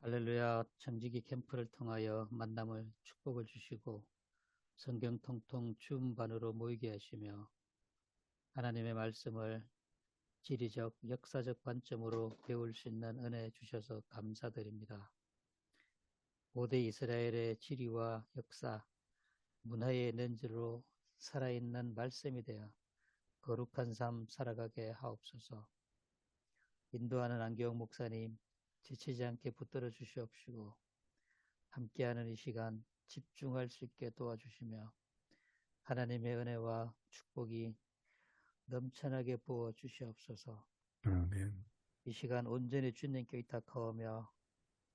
할렐루야. 청지기 캠프를 통하여 만남을 축복을 주시고 성경 통통 주음반으로 모이게 하시며 하나님의 말씀을 지리적, 역사적 관점으로 배울 수 있는 은혜 주셔서 감사드립니다. 고대 이스라엘의 지리와 역사, 문화의 렌즈로 살아있는 말씀이 되어 거룩한 삶 살아가게 하옵소서. 인도하는 안경 목사님, 지치지 않게 붙들어 주시옵시고 함께하는 이 시간 집중할 수 있게 도와주시며 하나님의 은혜와 축복이 넘쳐나게 부어 주시옵소서. 아멘. 이 시간 온전히 주님께 의탁하오며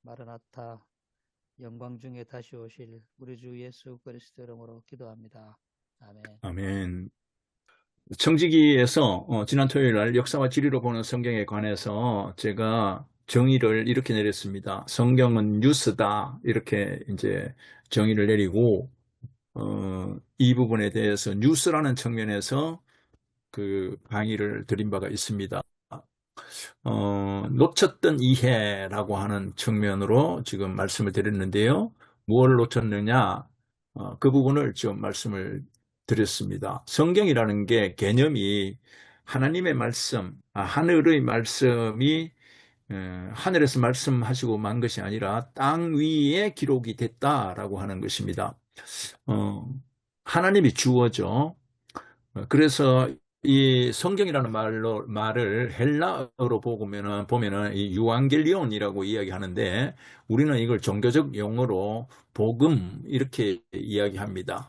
마라나타 영광 중에 다시 오실 우리 주 예수 그리스도 이름으로 기도합니다. 아멘. 아멘. 청지기에서 지난 토요일 날 역사와 지리로 보는 성경에 관해서 제가 정의를 이렇게 내렸습니다. 성경은 뉴스다, 이렇게 이제 정의를 내리고 이 부분에 대해서 뉴스라는 측면에서 그 강의를 드린 바가 있습니다. 놓쳤던 이해라고 하는 측면으로 지금 말씀을 드렸는데요. 무엇을 놓쳤느냐? 그 부분을 좀 말씀을 드렸습니다. 성경이라는 게 개념이 하나님의 말씀, 하늘의 말씀이 하늘에서 말씀하시고 만 것이 아니라 땅 위에 기록이 됐다라고 하는 것입니다. 하나님이 주어죠. 그래서 이 성경이라는 말을 헬라어로 보면은 이 유앙겔리온이라고 이야기하는데 우리는 이걸 종교적 용어로 복음 이렇게 이야기합니다.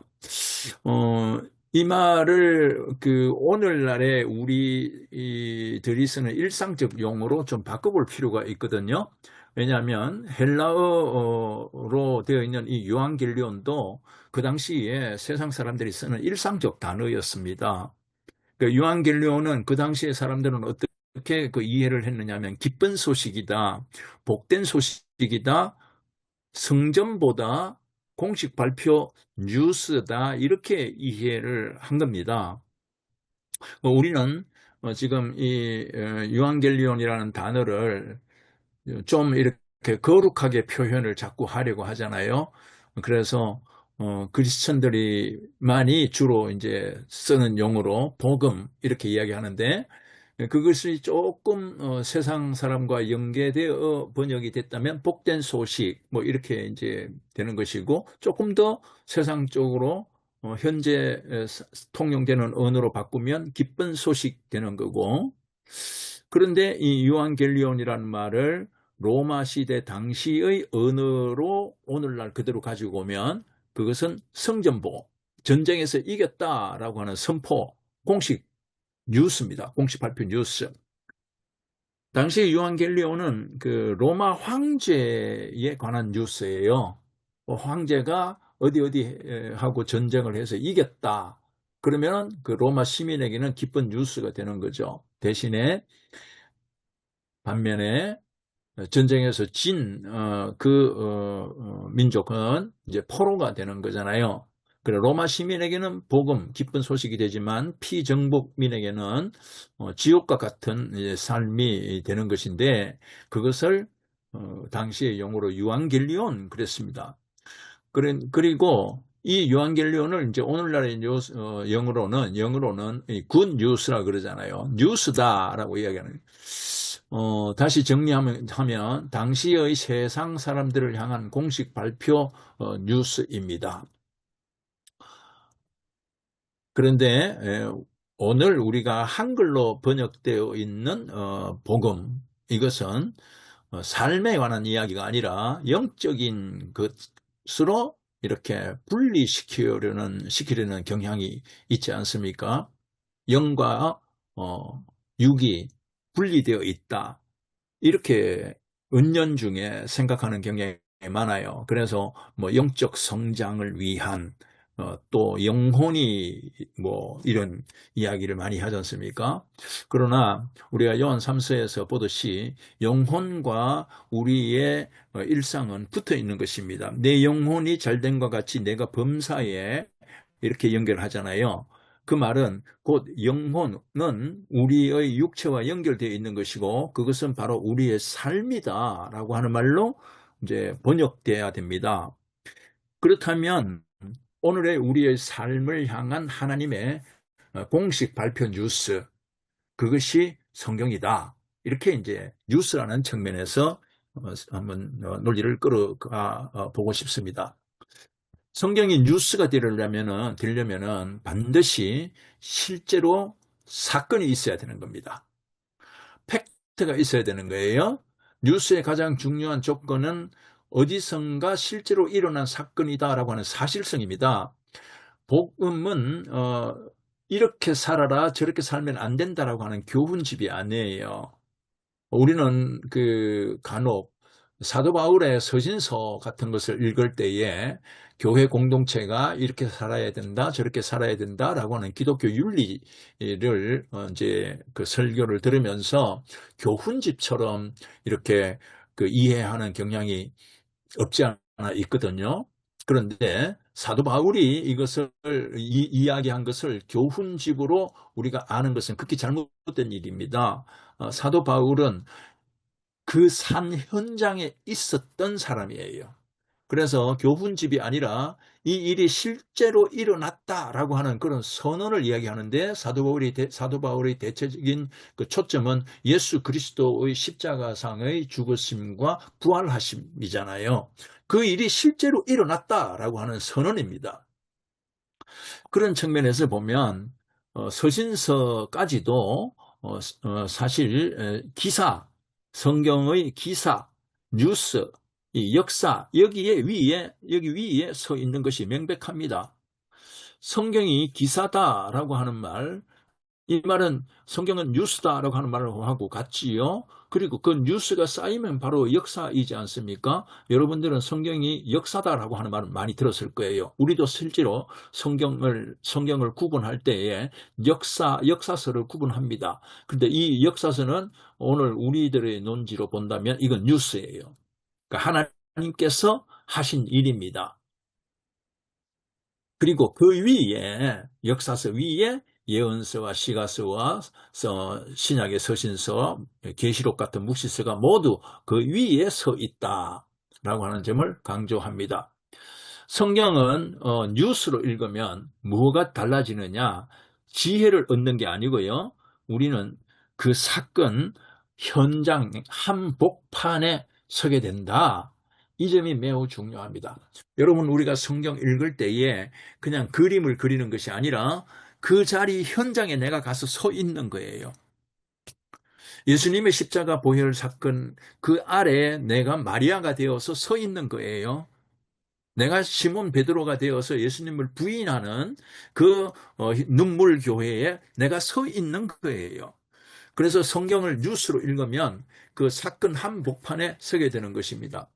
이 말을 그 오늘날에 우리들이 쓰는 일상적 용어로 좀 바꿔볼 필요가 있거든요. 왜냐하면 헬라어로 되어 있는 이 유앙겔리온도 그 당시에 세상 사람들이 쓰는 일상적 단어였습니다. 그 유앙겔리온은 그 당시에 사람들은 어떻게 그 이해를 했느냐면 기쁜 소식이다, 복된 소식이다, 성전보다 공식 발표 뉴스다, 이렇게 이해를 한 겁니다. 우리는 지금 이 유앙겔리온이라는 단어를 좀 이렇게 거룩하게 표현을 자꾸 하려고 하잖아요. 그래서 크리스천들이 많이 주로 이제 쓰는 용어로 복음 이렇게 이야기하는데 그것이 조금 세상 사람과 연계되어 번역이 됐다면 복된 소식 뭐 이렇게 이제 되는 것이고 조금 더 세상적으로 현재 통용되는 언어로 바꾸면 기쁜 소식 되는 거고, 그런데 이 유한겔리온이라는 말을 로마 시대 당시의 언어로 오늘날 그대로 가지고 오면 그것은 성전보, 전쟁에서 이겼다라고 하는 선포, 공식 뉴스입니다. 공식 발표 뉴스. 당시 유한겔리온은 그 로마 황제에 관한 뉴스예요. 황제가 어디 하고 전쟁을 해서 이겼다. 그러면 그 로마 시민에게는 기쁜 뉴스가 되는 거죠. 대신에 반면에 전쟁에서 진 민족은 이제 포로가 되는 거잖아요. 그래 로마 시민에게는 복음, 기쁜 소식이 되지만 피정복민에게는 지옥과 같은 삶이 되는 것인데 그것을 당시의 용어로 유앙겔리온 그랬습니다. 그리고 이 유앙겔리온을 이제 오늘날의 영어로는 굿 뉴스라 그러잖아요. 뉴스다라고 이야기하는. 다시 정리하면 당시의 세상 사람들을 향한 공식 발표 뉴스입니다. 그런데 오늘 우리가 한글로 번역되어 있는 복음 이것은 삶에 관한 이야기가 아니라 영적인 것으로 이렇게 시키려는 경향이 있지 않습니까? 영과 육이 분리되어 있다. 이렇게 은연중에 생각하는 경향이 많아요. 그래서 뭐 영적 성장을 위한 또 영혼이 뭐 이런 이야기를 많이 하지 않습니까? 그러나 우리가 요한 3서에서 보듯이 영혼과 우리의 일상은 붙어 있는 것입니다. 내 영혼이 잘된과 같이 내가 범사에 이렇게 연결하잖아요. 그 말은 곧 영혼은 우리의 육체와 연결되어 있는 것이고 그것은 바로 우리의 삶이다라고 하는 말로 이제 번역돼야 됩니다. 그렇다면 오늘의 우리의 삶을 향한 하나님의 공식 발표 뉴스 그것이 성경이다. 이렇게 이제 뉴스라는 측면에서 한번 논리를 끌어가 보고 싶습니다. 성경이 뉴스가 되려면은 반드시 실제로 사건이 있어야 되는 겁니다. 팩트가 있어야 되는 거예요. 뉴스의 가장 중요한 조건은 어디선가 실제로 일어난 사건이다라고 하는 사실성입니다. 복음은 이렇게 살아라 저렇게 살면 안 된다라고 하는 교훈집이 아니에요. 우리는 간혹 사도 바울의 서신서 같은 것을 읽을 때에 교회 공동체가 이렇게 살아야 된다, 저렇게 살아야 된다라고 하는 기독교 윤리를 이제 그 설교를 들으면서 교훈집처럼 이렇게 이해하는 경향이 없지 않아 있거든요. 그런데 사도 바울이 이것을 이야기한 것을 교훈집으로 우리가 아는 것은 극히 잘못된 일입니다. 사도 바울은 그 산 현장에 있었던 사람이에요. 그래서 교훈집이 아니라 이 일이 실제로 일어났다라고 하는 그런 선언을 이야기하는데 사도 바울의 대체적인 그 초점은 예수 그리스도의 십자가상의 죽으심과 부활하심이잖아요. 그 일이 실제로 일어났다라고 하는 선언입니다. 그런 측면에서 보면 서신서까지도 사실 성경의 기사, 뉴스, 이 역사 여기 위에 서 있는 것이 명백합니다. 성경이 기사다라고 하는 말, 이 말은 성경은 뉴스다라고 하는 말을 하고 같지요. 그리고 그 뉴스가 쌓이면 바로 역사이지 않습니까? 여러분들은 성경이 역사다라고 하는 말을 많이 들었을 거예요. 우리도 실제로 성경을 구분할 때에 역사서를 구분합니다. 그런데 이 역사서는 오늘 우리들의 논지로 본다면 이건 뉴스예요. 그러니까 하나님께서 하신 일입니다. 그리고 그 위에 역사서 위에 예언서와 시가서와 신약의 서신서, 계시록 같은 묵시서가 모두 그 위에 서 있다라고 하는 점을 강조합니다. 성경은 뉴스로 읽으면 뭐가 달라지느냐? 지혜를 얻는 게 아니고요. 우리는 그 사건 현장 한복판에 서게 된다. 이 점이 매우 중요합니다. 여러분, 우리가 성경 읽을 때에 그냥 그림을 그리는 것이 아니라 그 자리 현장에 내가 가서 서 있는 거예요. 예수님의 십자가 보혈 사건 그 아래에 내가 마리아가 되어서 서 있는 거예요. 내가 시몬 베드로가 되어서 예수님을 부인하는 그 눈물 교회에 내가 서 있는 거예요. 그래서 성경을 뉴스로 읽으면 그 사건 한복판에 서게 되는 것입니다.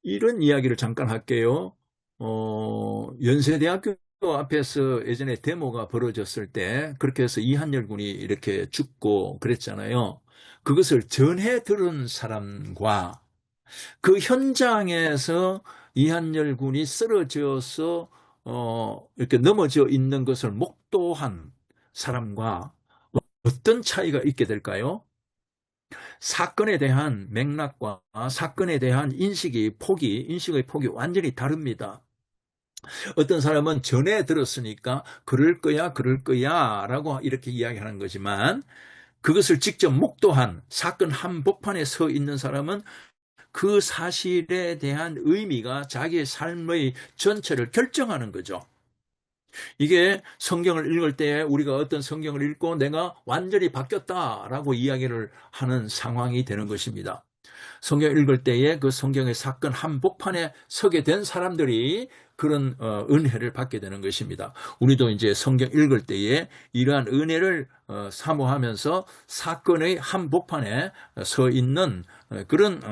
이런 이야기를 잠깐 할게요. 연세대학교 앞에서 예전에 데모가 벌어졌을 때 그렇게 해서 이한열 군이 이렇게 죽고 그랬잖아요. 그것을 전해 들은 사람과 그 현장에서 이한열 군이 쓰러져서 이렇게 넘어져 있는 것을 목도한 사람과 어떤 차이가 있게 될까요? 사건에 대한 맥락과 사건에 대한 인식의 폭이 완전히 다릅니다. 어떤 사람은 전에 들었으니까 그럴 거야 라고 이렇게 이야기하는 거지만 그것을 직접 목도한 사건 한복판에 서 있는 사람은 그 사실에 대한 의미가 자기의 삶의 전체를 결정하는 거죠. 이게 성경을 읽을 때 우리가 어떤 성경을 읽고 내가 완전히 바뀌었다라고 이야기를 하는 상황이 되는 것입니다. 성경 읽을 때에 그 성경의 사건 한복판에 서게 된 사람들이 그런 은혜를 받게 되는 것입니다. 우리도 이제 성경 읽을 때에 이러한 은혜를 사모하면서 사건의 한복판에 서 있는 그런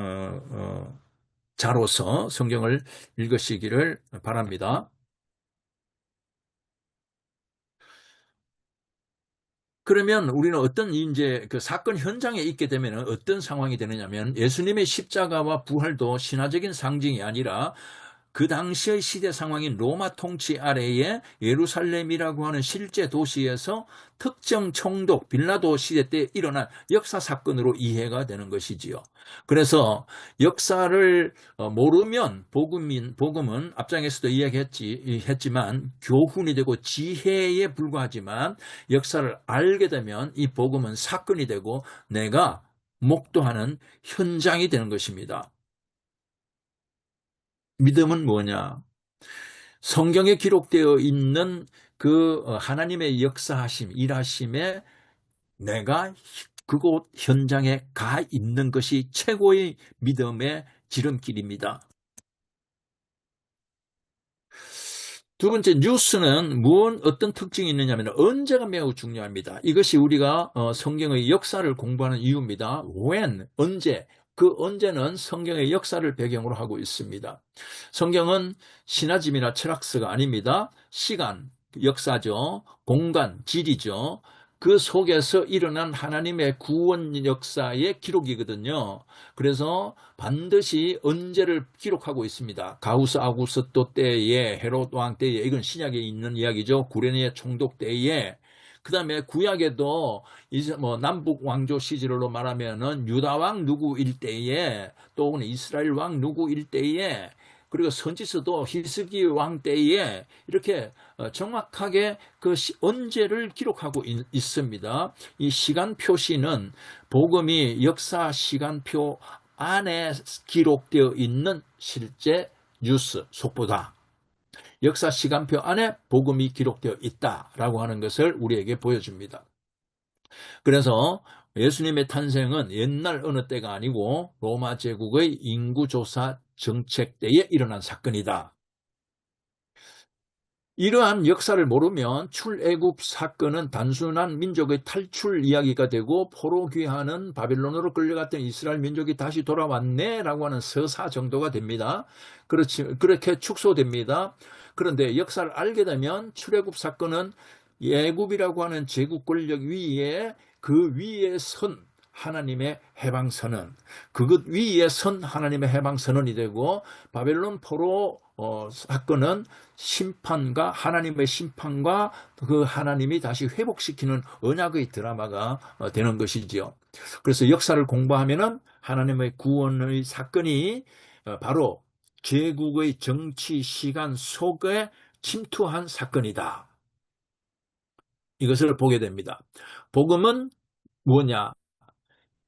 자로서 성경을 읽으시기를 바랍니다. 그러면 우리는 어떤 이제 그 사건 현장에 있게 되면 어떤 상황이 되느냐면 예수님의 십자가와 부활도 신화적인 상징이 아니라 그 당시의 시대 상황인 로마 통치 아래에 예루살렘이라고 하는 실제 도시에서 특정 총독 빌라도 시대 때 일어난 역사 사건으로 이해가 되는 것이지요. 그래서 역사를 모르면 복음은 앞장에서도 이야기했지만 교훈이 되고 지혜에 불과하지만 역사를 알게 되면 이 복음은 사건이 되고 내가 목도하는 현장이 되는 것입니다. 믿음은 뭐냐? 성경에 기록되어 있는 그 하나님의 역사하심, 일하심에 내가 그곳 현장에 가 있는 것이 최고의 믿음의 지름길입니다. 두 번째, 뉴스는 어떤 특징이 있느냐면 언제가 매우 중요합니다. 이것이 우리가 성경의 역사를 공부하는 이유입니다. when, 언제. 그 언제는 성경의 역사를 배경으로 하고 있습니다. 성경은 신화집이나 철학서가 아닙니다. 시간, 역사죠. 공간, 지리죠. 그 속에서 일어난 하나님의 구원 역사의 기록이거든요. 그래서 반드시 언제를 기록하고 있습니다. 가우스 아구스토 때에, 헤롯 왕 때에, 이건 신약에 있는 이야기죠. 구레네 총독 때에. 그 다음에 구약에도 이제 뭐 남북 왕조 시절로 말하면은 유다 왕 누구일 때에, 또는 이스라엘 왕 누구일 때에, 그리고 선지서도 히스기 왕 때에 이렇게 정확하게 그 언제를 기록하고 있습니다. 이 시간 표시는 복음이 역사 시간표 안에 기록되어 있는 실제 뉴스 속보다. 역사 시간표 안에 복음이 기록되어 있다라고 하는 것을 우리에게 보여줍니다. 그래서 예수님의 탄생은 옛날 어느 때가 아니고 로마 제국의 인구조사 정책 때에 일어난 사건이다. 이러한 역사를 모르면 출애굽 사건은 단순한 민족의 탈출 이야기가 되고 포로 귀환은 바빌론으로 끌려갔던 이스라엘 민족이 다시 돌아왔네라고 하는 서사 정도가 됩니다. 그렇게 축소됩니다. 그런데 역사를 알게 되면 출애굽 사건은 애굽이라고 하는 제국 권력 위에 그 위에 선 하나님의 해방선언, 그것 위에 선 하나님의 해방선언이 되고 바벨론 포로 사건은 심판과 하나님의 심판과 그 하나님이 다시 회복시키는 언약의 드라마가 되는 것이지요. 그래서 역사를 공부하면은 하나님의 구원의 사건이 바로 제국의 정치 시간 속에 침투한 사건이다. 이것을 보게 됩니다. 복음은 뭐냐?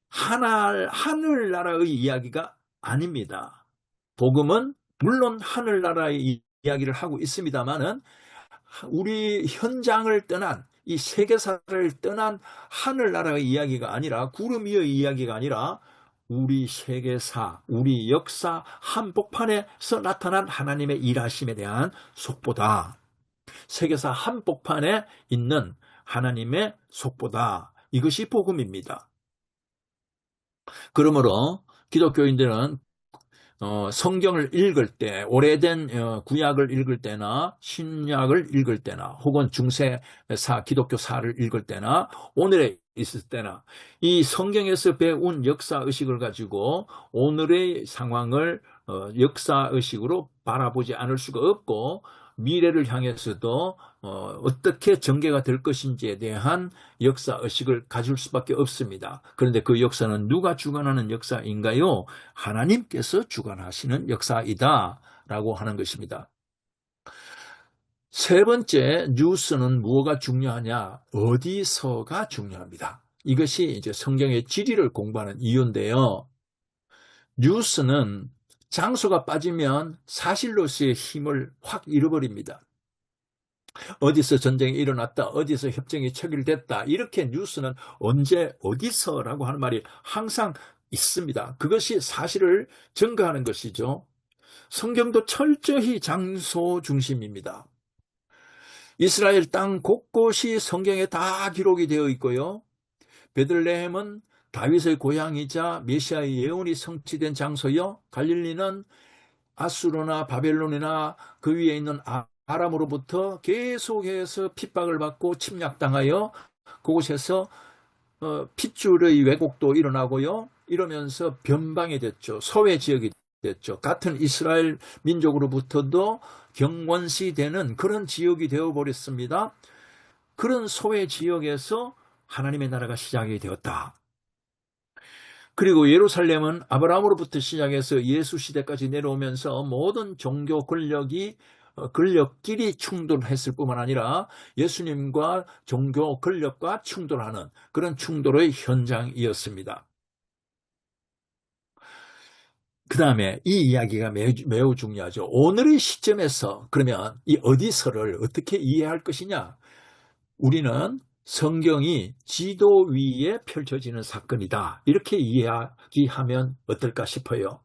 하늘나라의 이야기가 아닙니다. 복음은 물론 하늘나라의 이야기를 하고 있습니다만은 우리 현장을 떠난 이 세계사를 떠난 하늘나라의 이야기가 아니라 구름 위의 이야기가 아니라 우리 세계사, 우리 역사 한복판에서 나타난 하나님의 일하심에 대한 속보다. 세계사 한복판에 있는 하나님의 속보다. 이것이 복음입니다. 그러므로 기독교인들은 성경을 읽을 때, 오래된 구약을 읽을 때나 신약을 읽을 때나 혹은 중세사, 기독교사를 읽을 때나 오늘에 있을 때나 이 성경에서 배운 역사의식을 가지고 오늘의 상황을 역사의식으로 바라보지 않을 수가 없고 미래를 향해서도 어떻게 전개가 될 것인지에 대한 역사의식을 가질 수밖에 없습니다. 그런데 그 역사는 누가 주관하는 역사인가요? 하나님께서 주관하시는 역사이다 라고 하는 것입니다. 세 번째, 뉴스는 무엇가 중요하냐? 어디서가 중요합니다. 이것이 이제 성경의 지리를 공부하는 이유인데요. 뉴스는 장소가 빠지면 사실로서의 힘을 확 잃어버립니다. 어디서 전쟁이 일어났다, 어디서 협정이 체결됐다, 이렇게 뉴스는 언제 어디서라고 하는 말이 항상 있습니다. 그것이 사실을 증거하는 것이죠. 성경도 철저히 장소 중심입니다. 이스라엘 땅 곳곳이 성경에 다 기록이 되어 있고요. 베들레헴은 다윗의 고향이자 메시아의 예언이 성취된 장소요. 갈릴리는 아수르나 바벨론이나 그 위에 있는 아람으로부터 계속해서 핍박을 받고 침략당하여 그곳에서 핏줄의 왜곡도 일어나고요. 이러면서 변방이 됐죠. 소외 지역이 됐죠. 같은 이스라엘 민족으로부터도 경원시되는 그런 지역이 되어버렸습니다. 그런 소외 지역에서 하나님의 나라가 시작이 되었다. 그리고 예루살렘은 아브라함으로부터 시작해서 예수 시대까지 내려오면서 모든 종교 권력끼리 충돌했을 뿐만 아니라 예수님과 종교 권력과 충돌하는 그런 충돌의 현장이었습니다. 그 다음에 이 이야기가 매우 중요하죠. 오늘의 시점에서 그러면 이 어디서를 어떻게 이해할 것이냐? 우리는 성경이 지도 위에 펼쳐지는 사건이다. 이렇게 이야기하면 어떨까 싶어요.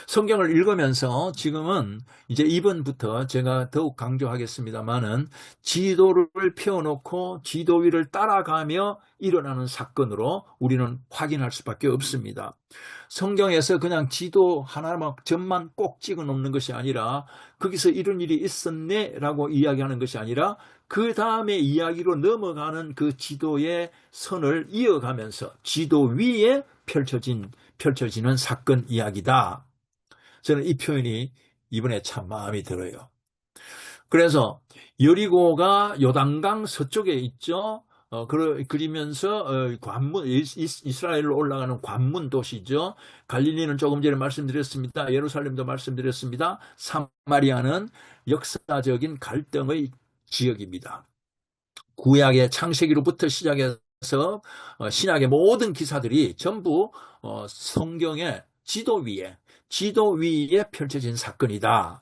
성경을 읽으면서 지금은 이제 이번부터 제가 더욱 강조하겠습니다만은 지도를 펴놓고 지도 위를 따라가며 일어나는 사건으로 우리는 확인할 수밖에 없습니다. 성경에서 그냥 지도 하나만 점만 꼭 찍어 놓는 것이 아니라 거기서 이런 일이 있었네 라고 이야기하는 것이 아니라 그 다음에 이야기로 넘어가는 그 지도의 선을 이어가면서 지도 위에 펼쳐지는 사건 이야기다. 저는 이 표현이 이번에 참 마음에 들어요. 그래서 여리고가 요단강 서쪽에 있죠. 그러면서 관문, 이스라엘로 올라가는 관문 도시죠. 갈릴리는 조금 전에 말씀드렸습니다. 예루살렘도 말씀드렸습니다. 사마리아는 역사적인 갈등의 지역입니다. 구약의 창세기로부터 시작해서 신약의 모든 기사들이 전부 성경의 지도 위에 펼쳐진 사건이다.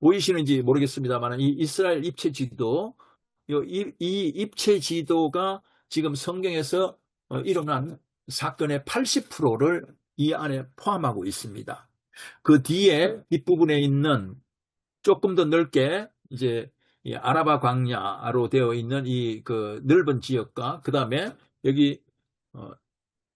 보이시는지 모르겠습니다만 이 이스라엘 입체 지도, 이 입체 지도가 지금 성경에서 일어난 사건의 80%를 이 안에 포함하고 있습니다. 그 뒤에 뒷부분에 있는 조금 더 넓게 이제 이 아라바 광야로 되어 있는 이 그 넓은 지역과 그 다음에 여기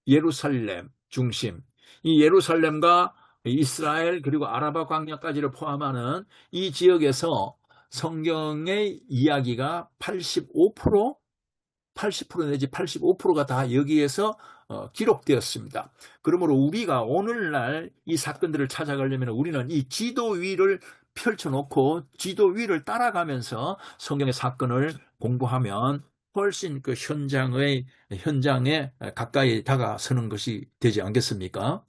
예루살렘 중심, 이 예루살렘과 이스라엘 그리고 아라바 광야까지를 포함하는 이 지역에서 성경의 이야기가 80% 내지 85%가 다 여기에서 기록되었습니다. 그러므로 우리가 오늘날 이 사건들을 찾아가려면 우리는 이 지도 위를 펼쳐놓고 지도 위를 따라가면서 성경의 사건을 공부하면 훨씬 그 현장에 가까이 다가서는 것이 되지 않겠습니까?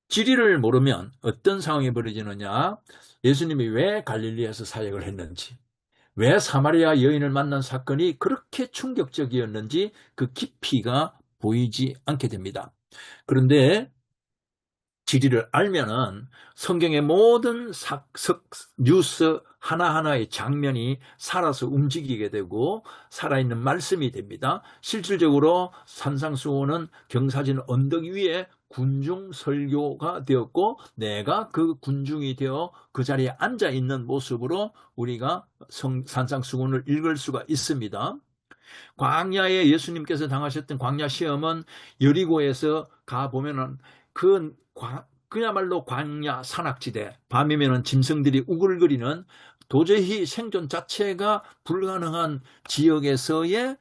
지리를 모르면 어떤 상황이 벌어지느냐? 예수님이 왜 갈릴리에서 사역을 했는지, 왜 사마리아 여인을 만난 사건이 그렇게 충격적이었는지 그 깊이가 보이지 않게 됩니다. 그런데 진리를 알면은 성경의 모든 뉴스 하나하나의 장면이 살아서 움직이게 되고 살아있는 말씀이 됩니다. 실질적으로 산상수훈은 경사진 언덕 위에 군중 설교가 되었고 내가 그 군중이 되어 그 자리에 앉아 있는 모습으로 우리가 산상수훈을 읽을 수가 있습니다. 광야에 예수님께서 당하셨던 광야 시험은 여리고에서 가 보면은 그야말로 광야 산악지대, 밤이면은 짐승들이 우글거리는 도저히 생존 자체가 불가능한 지역에서의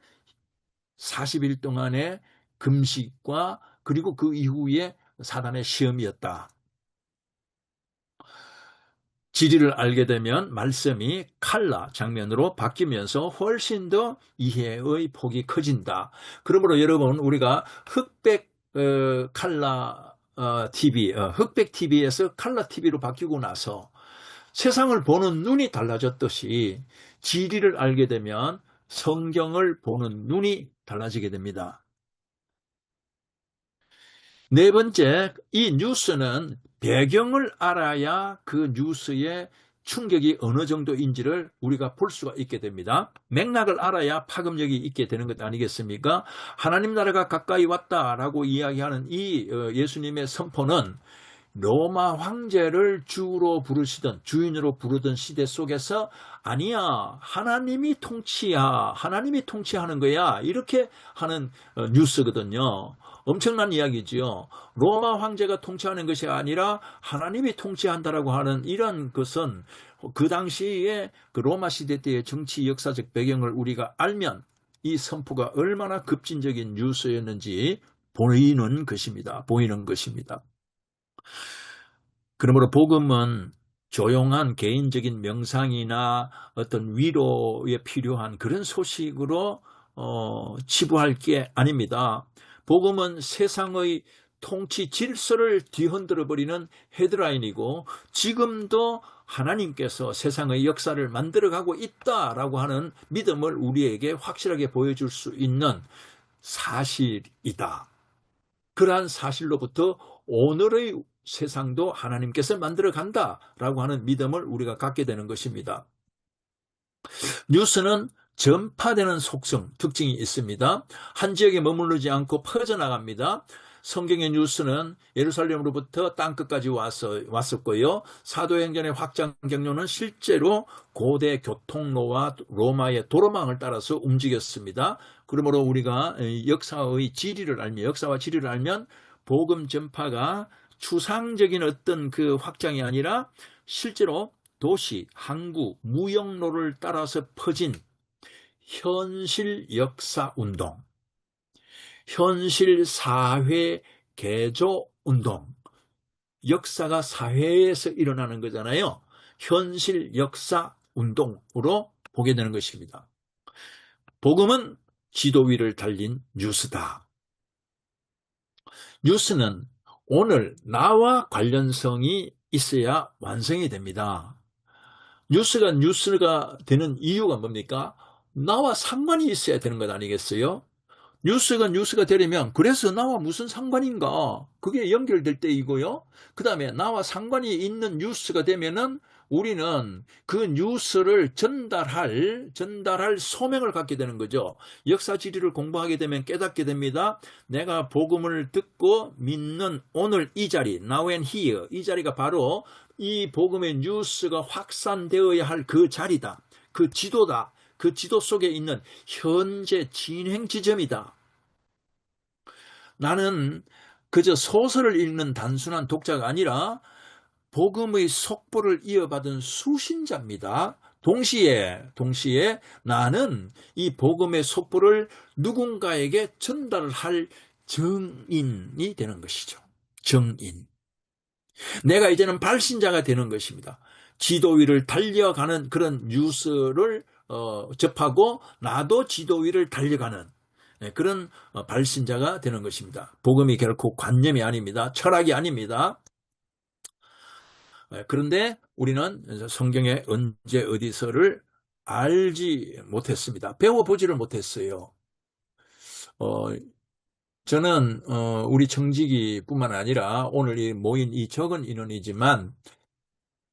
40일 동안의 금식과 그리고 그 이후에 사단의 시험이었다. 진리를 알게 되면 말씀이 칼라 장면으로 바뀌면서 훨씬 더 이해의 폭이 커진다. 그러므로 여러분 우리가 흑백 칼라 TV, 흑백 TV에서 칼라 TV로 바뀌고 나서 세상을 보는 눈이 달라졌듯이 진리를 알게 되면 성경을 보는 눈이 달라지게 됩니다. 네 번째, 이 뉴스는 배경을 알아야 그 뉴스의 충격이 어느 정도인지를 우리가 볼 수가 있게 됩니다. 맥락을 알아야 파급력이 있게 되는 것 아니겠습니까? 하나님 나라가 가까이 왔다라고 이야기하는 이 예수님의 선포는 로마 황제를 주로 부르시던 주인으로 부르던 시대 속에서 아니야 하나님이 통치하는 거야 이렇게 하는 뉴스거든요. 엄청난 이야기지요. 로마 황제가 통치하는 것이 아니라 하나님이 통치한다라고 하는 이런 것은 그 당시에 그 로마 시대 때의 정치 역사적 배경을 우리가 알면 이 선포가 얼마나 급진적인 뉴스였는지 보이는 것입니다. 그러므로 복음은 조용한 개인적인 명상이나 어떤 위로에 필요한 그런 소식으로 치부할 게 아닙니다. 복음은 세상의 통치 질서를 뒤흔들어 버리는 헤드라인이고 지금도 하나님께서 세상의 역사를 만들어가고 있다라고 하는 믿음을 우리에게 확실하게 보여줄 수 있는 사실이다. 그러한 사실로부터 오늘의 세상도 하나님께서 만들어 간다라고 하는 믿음을 우리가 갖게 되는 것입니다. 뉴스는 전파되는 속성, 특징이 있습니다. 한 지역에 머무르지 않고 퍼져나갑니다. 성경의 뉴스는 예루살렘으로부터 땅끝까지 왔었고요. 사도행전의 확장 경로는 실제로 고대 교통로와 로마의 도로망을 따라서 움직였습니다. 그러므로 우리가 역사와 지리를 알면 복음 전파가 추상적인 어떤 그 확장이 아니라 실제로 도시, 항구, 무역로를 따라서 퍼진 현실 역사 운동, 현실 사회 개조 운동, 역사가 사회에서 일어나는 거잖아요. 현실 역사 운동으로 보게 되는 것입니다. 복음은 지도 위를 달린 뉴스다. 뉴스는 오늘 나와 관련성이 있어야 완성이 됩니다. 뉴스가 되는 이유가 뭡니까? 나와 상관이 있어야 되는 것 아니겠어요? 뉴스가 되려면 그래서 나와 무슨 상관인가? 그게 연결될 때이고요. 그 다음에 나와 상관이 있는 뉴스가 되면은 우리는 그 뉴스를 전달할 소명을 갖게 되는 거죠. 역사 지리를 공부하게 되면 깨닫게 됩니다. 내가 복음을 듣고 믿는 오늘 이 자리, now and here, 이 자리가 바로 이 복음의 뉴스가 확산되어야 할 그 자리다. 그 지도다. 그 지도 속에 있는 현재 진행 지점이다. 나는 그저 소설을 읽는 단순한 독자가 아니라 복음의 속보를 이어받은 수신자입니다. 동시에 나는 이 복음의 속보를 누군가에게 전달할 정인이 되는 것이죠. 정인. 내가 이제는 발신자가 되는 것입니다. 지도 위를 달려가는 그런 뉴스를 접하고 나도 지도 위를 달려가는 그런 발신자가 되는 것입니다. 복음이 결코 관념이 아닙니다. 철학이 아닙니다. 그런데 우리는 성경의 언제 어디서를 알지 못했습니다. 배워보지를 못했어요. 저는 우리 청지기뿐만 아니라 오늘 모인 이 적은 인원이지만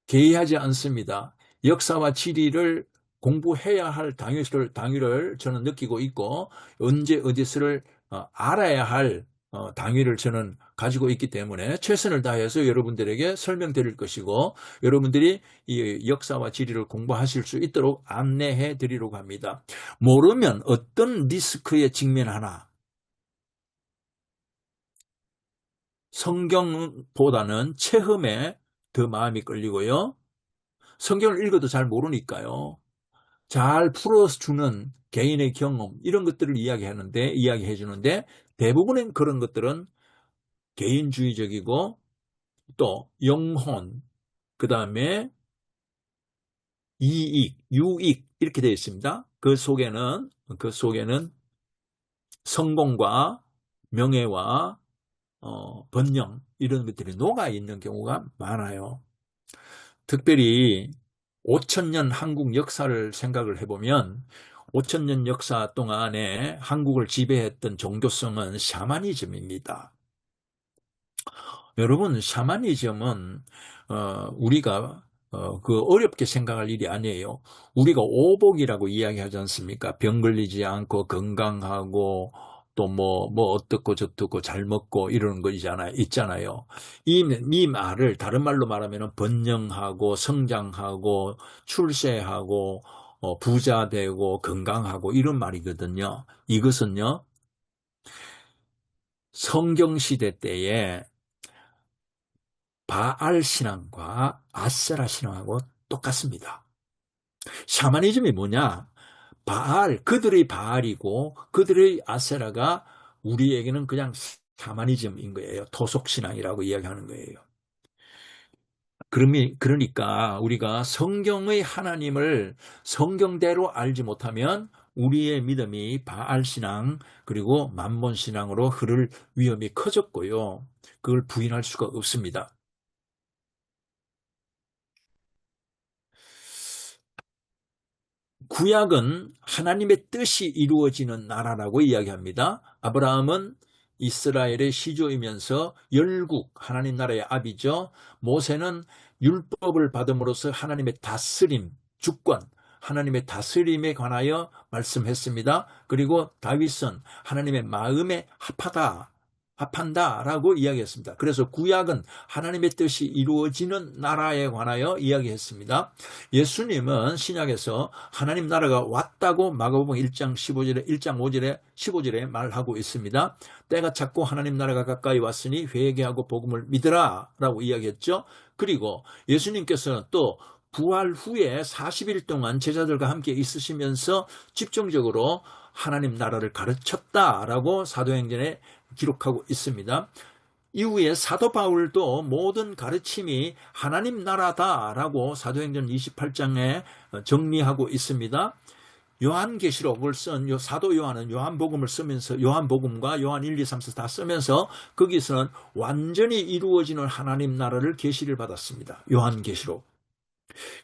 개의하지 않습니다. 역사와 지리를 공부해야 할 당위를 저는 느끼고 있고 언제 어디서를 알아야 할 당위를 저는 가지고 있기 때문에 최선을 다해서 여러분들에게 설명드릴 것이고 여러분들이 이 역사와 지리를 공부하실 수 있도록 안내해 드리려고 합니다. 모르면 어떤 리스크에 직면하나 성경보다는 체험에 더 마음이 끌리고요. 성경을 읽어도 잘 모르니까요. 잘 풀어주는 개인의 경험 이런 것들을 이야기해 주는데 대부분의 그런 것들은 개인주의적이고 또 영혼 그 다음에 이익, 유익 이렇게 되어 있습니다. 그 속에는 성공과 명예와 번영 이런 것들이 녹아 있는 경우가 많아요. 특별히 5천년 한국 역사를 생각을 해보면 5천년 역사 동안에 한국을 지배했던 종교성은 샤머니즘입니다. 여러분, 샤머니즘은 우리가 그 어렵게 생각할 일이 아니에요. 우리가 오복이라고 이야기하지 않습니까? 병 걸리지 않고 건강하고 또 뭐 어떻고 저떻고 잘 먹고 이러는 거 있잖아요. 이 말을 다른 말로 말하면 번영하고 성장하고 출세하고 부자 되고 건강하고 이런 말이거든요. 이것은요, 성경시대 때에 바알 신앙과 아세라 신앙하고 똑같습니다. 샤머니즘이 뭐냐? 그들의 바알이고 그들의 아세라가 우리에게는 그냥 샤머니즘인 거예요. 토속신앙이라고 이야기하는 거예요. 그러니까 우리가 성경의 하나님을 성경대로 알지 못하면 우리의 믿음이 바알신앙 그리고 만몬신앙으로 흐를 위험이 커졌고요. 그걸 부인할 수가 없습니다. 구약은 하나님의 뜻이 이루어지는 나라라고 이야기합니다. 아브라함은 이스라엘의 시조이면서 열국, 하나님 나라의 아비죠. 모세는 율법을 받음으로써 하나님의 다스림, 주권, 하나님의 다스림에 관하여 말씀했습니다. 그리고 다윗은 하나님의 마음에 합한다라고 이야기했습니다. 그래서 구약은 하나님의 뜻이 이루어지는 나라에 관하여 이야기했습니다. 예수님은 신약에서 하나님 나라가 왔다고 마가복음 1장 15절에 말하고 있습니다. 때가 찼고 하나님 나라가 가까이 왔으니 회개하고 복음을 믿으라 라고 이야기했죠. 그리고 예수님께서는 또 부활 후에 40일 동안 제자들과 함께 있으시면서 집중적으로 하나님 나라를 가르쳤다라고 사도행전에 기록하고 있습니다. 이후에 사도 바울도 모든 가르침이 하나님 나라다라고 사도행전 28장에 정리하고 있습니다. 요한계시록을 쓴 사도 요한은 요한복음을 쓰면서 요한복음과 요한 1, 2, 3, 4 다 쓰면서 거기서는 완전히 이루어지는 하나님 나라를 계시를 받았습니다. 요한계시록.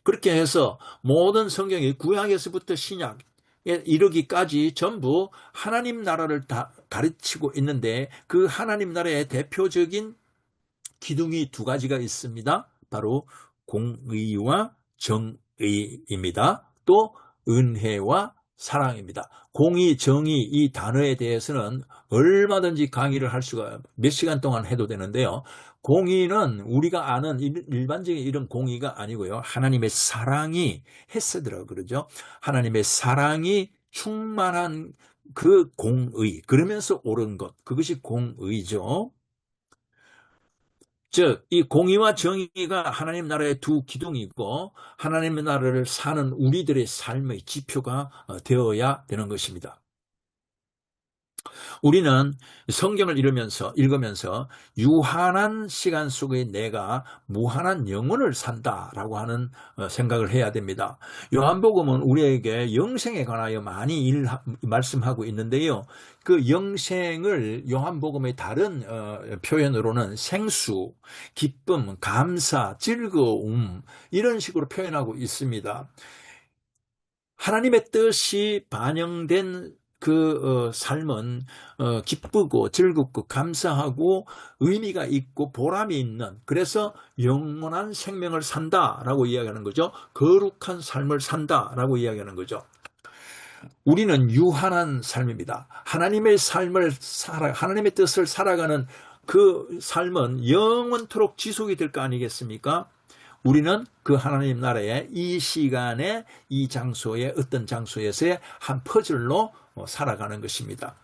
그렇게 해서 모든 성경이 구약에서부터 신약에 이르기까지 전부 하나님 나라를 다 가르치고 있는데 그 하나님 나라의 대표적인 기둥이 두 가지가 있습니다. 바로 공의와 정의입니다. 또 은혜와 사랑입니다. 공의, 정의 이 단어에 대해서는 얼마든지 강의를 할 수가 몇 시간 동안 해도 되는데요. 공의는 우리가 아는 일반적인 이런 공의가 아니고요. 하나님의 사랑이 헤세드라고 그러죠. 하나님의 사랑이 충만한 그 공의, 그러면서 옳은 것, 그것이 공의죠. 즉, 이 공의와 정의가 하나님 나라의 두 기둥이고 하나님의 나라를 사는 우리들의 삶의 지표가 되어야 되는 것입니다. 우리는 성경을 읽으면서 유한한 시간 속에 내가 무한한 영혼을 산다라고 하는 생각을 해야 됩니다. 요한복음은 우리에게 영생에 관하여 많이 말씀하고 있는데요. 그 영생을 요한복음의 다른 표현으로는 생수, 기쁨, 감사, 즐거움 이런 식으로 표현하고 있습니다. 하나님의 뜻이 반영된 삶은 기쁘고 즐겁고 감사하고 의미가 있고 보람이 있는, 그래서 영원한 생명을 산다라고 이야기하는 거죠. 거룩한 삶을 산다라고 이야기하는 거죠. 우리는 유한한 삶입니다. 하나님의 삶을 하나님의 뜻을 살아가는 그 삶은 영원토록 지속이 될 거 아니겠습니까? 우리는 그 하나님 나라의 이 시간에 이 장소에 어떤 장소에서의 한 퍼즐로 살아가는 것입니다.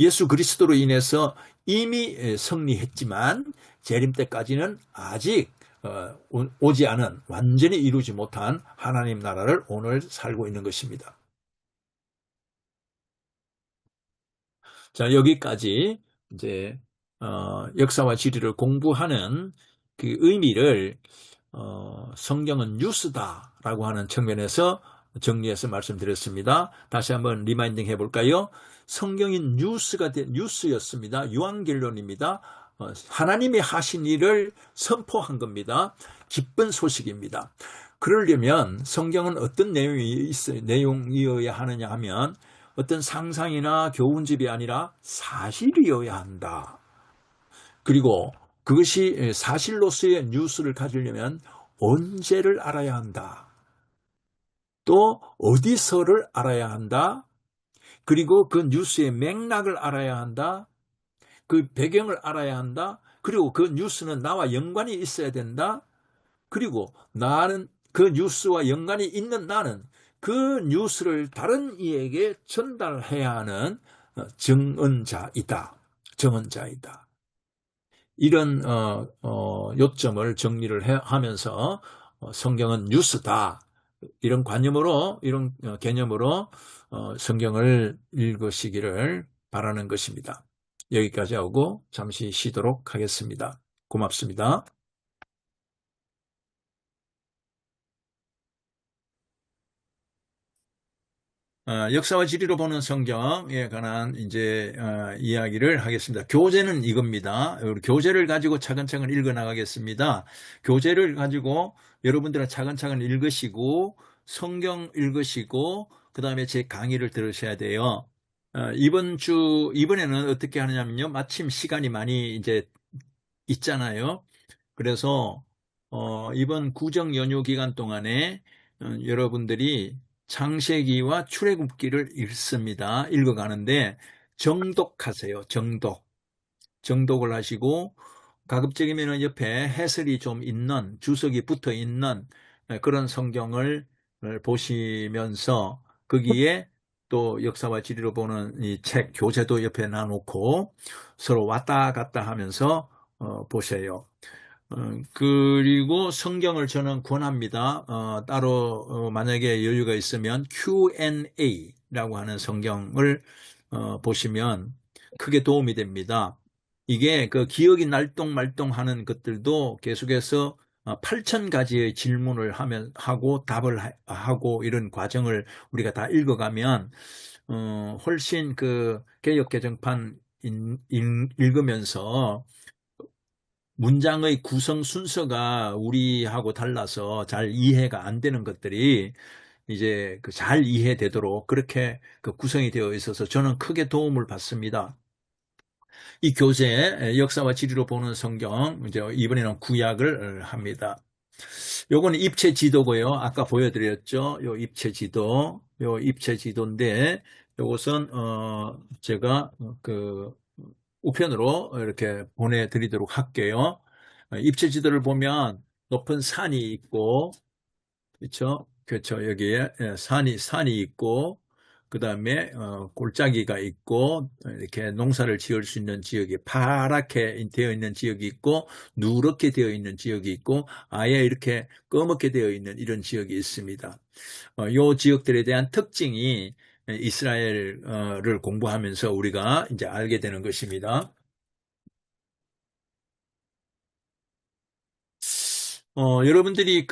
예수 그리스도로 인해서 이미 승리했지만 재림 때까지는 아직 오지 않은, 완전히 이루지 못한 하나님 나라를 오늘 살고 있는 것입니다. 자, 여기까지 이제 역사와 지리를 공부하는 그 의미를 성경은 뉴스다라고 하는 측면에서 정리해서 말씀드렸습니다. 다시 한번 리마인딩 해볼까요? 성경이 뉴스였습니다. 유앙겔론입니다. 하나님이 하신 일을 선포한 겁니다. 기쁜 소식입니다. 그러려면 성경은 어떤 내용이어야 하느냐 하면 어떤 상상이나 교훈집이 아니라 사실이어야 한다. 그리고 그것이 사실로서의 뉴스를 가지려면 언제를 알아야 한다. 또 어디서를 알아야 한다. 그리고 그 뉴스의 맥락을 알아야 한다. 그 배경을 알아야 한다. 그리고 그 뉴스는 나와 연관이 있어야 된다. 그리고 나는 그 뉴스와 연관이 있는 나는 그 뉴스를 다른 이에게 전달해야 하는 정언자이다. 정언자이다. 이런 요점을 정리를 하면서 성경은 뉴스다. 이런 관념으로, 이런 개념으로 성경을 읽으시기를 바라는 것입니다. 여기까지 하고 잠시 쉬도록 하겠습니다. 고맙습니다. 역사와 지리로 보는 성경에 관한 이제 이야기를 하겠습니다. 교재는 이겁니다. 교재를 가지고 차근차근 읽어 나가겠습니다. 교재를 가지고 여러분들은 차근차근 읽으시고 성경 읽으시고 그 다음에 제 강의를 들으셔야 돼요. 이번에는 어떻게 하느냐면요. 마침 시간이 많이 이제 있잖아요. 그래서 이번 구정 연휴 기간 동안에 여러분들이 창세기와 출애굽기를 읽습니다. 읽어가는데 정독하세요. 정독을 하시고 가급적이면 옆에 해설이 좀 있는, 주석이 붙어 있는 그런 성경을 보시면서 거기에 또 역사와 지리로 보는 이 책 교재도 옆에 놔놓고 서로 왔다 갔다 하면서 보세요. 그리고 성경을 저는 권합니다. 따로 만약에 여유가 있으면 Q&A라고 하는 성경을 보시면 크게 도움이 됩니다. 이게 그 기억이 날똥말똥하는 것들도 계속해서 8,000가지의 질문을 하고 답을 하고 이런 과정을 우리가 다 읽어가면 훨씬 그 개역개정판 읽으면서 문장의 구성 순서가 우리하고 달라서 잘 이해가 안 되는 것들이 이제 잘 이해되도록 그렇게 구성이 되어 있어서 저는 크게 도움을 받습니다. 이 교재 역사와 지리로 보는 성경 이제 이번에는 구약을 합니다. 요거는 입체 지도고요. 아까 보여드렸죠. 요 입체 지도인데 요것은 제가 우편으로 이렇게 보내드리도록 할게요. 입체 지도를 보면 높은 산이 있고, 그렇죠? 그렇죠. 여기에 산이 있고, 그 다음에 골짜기가 있고, 이렇게 농사를 지을 수 있는 지역이 파랗게 되어 있는 지역이 있고, 누렇게 되어 있는 지역이 있고, 아예 이렇게 검게 되어 있는 이런 지역이 있습니다. 이 지역들에 대한 특징이 이스라엘을 공부하면서 우리가 이제 알게 되는 것입니다. 여러분들이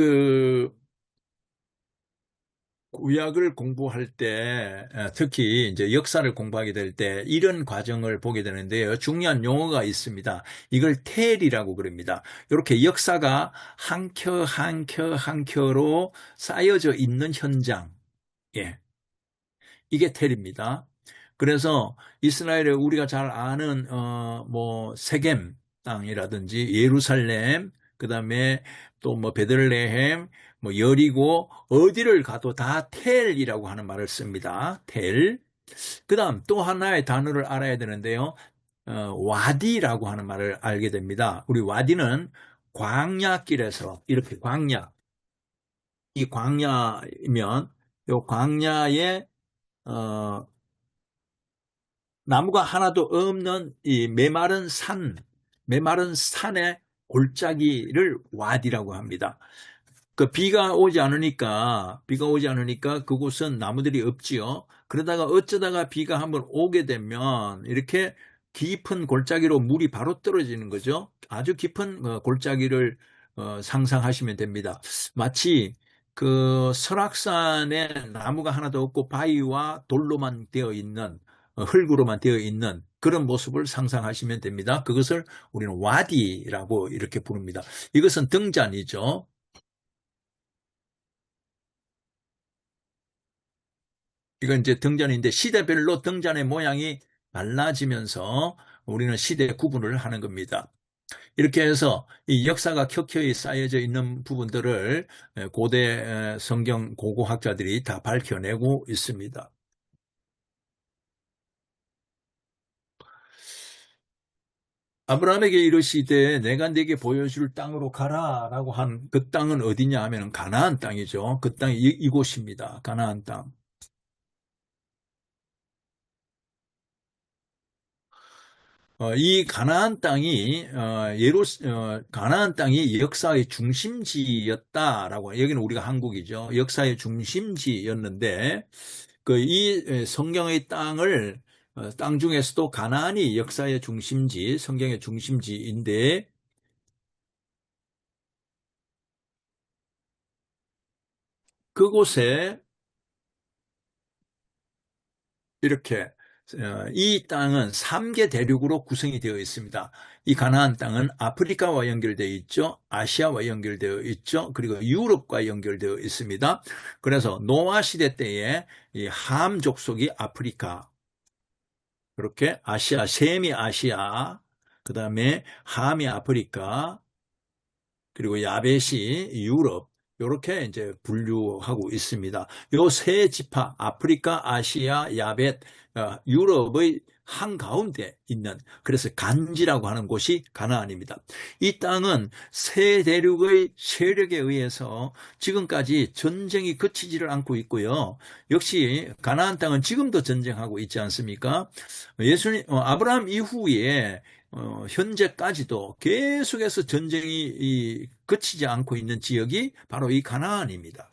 구약을 공부할 때, 특히 이제 역사를 공부하게 될 때 이런 과정을 보게 되는데요. 중요한 용어가 있습니다. 이걸 텔이라고 그럽니다. 이렇게 역사가 한 켜로 쌓여져 있는 현장. 예. 이게 텔입니다. 그래서 이스라엘에 우리가 잘 아는 뭐 세겜 땅이라든지 예루살렘, 그다음에 또 뭐 베들레헴, 뭐 여리고 어디를 가도 다 텔이라고 하는 말을 씁니다. 텔. 그다음 또 하나의 단어를 알아야 되는데요. 와디라고 하는 말을 알게 됩니다. 우리 와디는 광야길에서 이렇게 광야, 이 광야이면 요 광야에 어, 나무가 하나도 없는 이 메마른 산의 골짜기를 와디라고 합니다. 그 비가 오지 않으니까 그곳은 나무들이 없지요. 그러다가 어쩌다가 비가 한번 오게 되면 이렇게 깊은 골짜기로 물이 바로 떨어지는 거죠. 아주 깊은 골짜기를 상상하시면 됩니다. 마치 그 설악산에 나무가 하나도 없고 바위와 돌로만 되어 있는 흙으로만 되어 있는 그런 모습을 상상하시면 됩니다. 그것을 우리는 와디라고 이렇게 부릅니다. 이것은 등잔이죠. 이건 이제 등잔인데 시대별로 등잔의 모양이 달라지면서 우리는 시대 구분을 하는 겁니다. 이렇게 해서 이 역사가 켜켜이 쌓여져 있는 부분들을 고대 성경 고고학자들이 다 밝혀내고 있습니다. 아브라함에게 이르시되 내가 네게 보여줄 땅으로 가라라고 한 그 땅은 어디냐 하면 가나안 땅이죠. 그 땅이 이곳입니다. 가나안 땅. 이 가나안 땅이 역사의 중심지였다라고, 여기는 우리가 한국이죠. 역사의 중심지였는데, 이 성경의 땅 중에서도 가나안이 역사의 중심지, 성경의 중심지인데, 그곳에 이렇게 이 땅은 3개 대륙으로 구성이 되어 있습니다. 이 가나안 땅은 아프리카와 연결되어 있죠. 아시아와 연결되어 있죠. 그리고 유럽과 연결되어 있습니다. 그래서 노아 시대 때에 이 함 족속이 아프리카, 그렇게 아시아, 셈이 아시아, 그 다음에 함이 아프리카, 그리고 야벳이 유럽, 이렇게 이제 분류하고 있습니다. 요 세 지파, 아프리카, 아시아, 야벳, 유럽의 한가운데 있는, 그래서 간지라고 하는 곳이 가나안입니다. 이 땅은 세 대륙의 세력에 의해서 지금까지 전쟁이 그치지를 않고 있고요. 역시 가나안 땅은 지금도 전쟁하고 있지 않습니까? 아브라함 이후에 현재까지도 계속해서 전쟁이 그치지 않고 있는 지역이 바로 이 가나안입니다.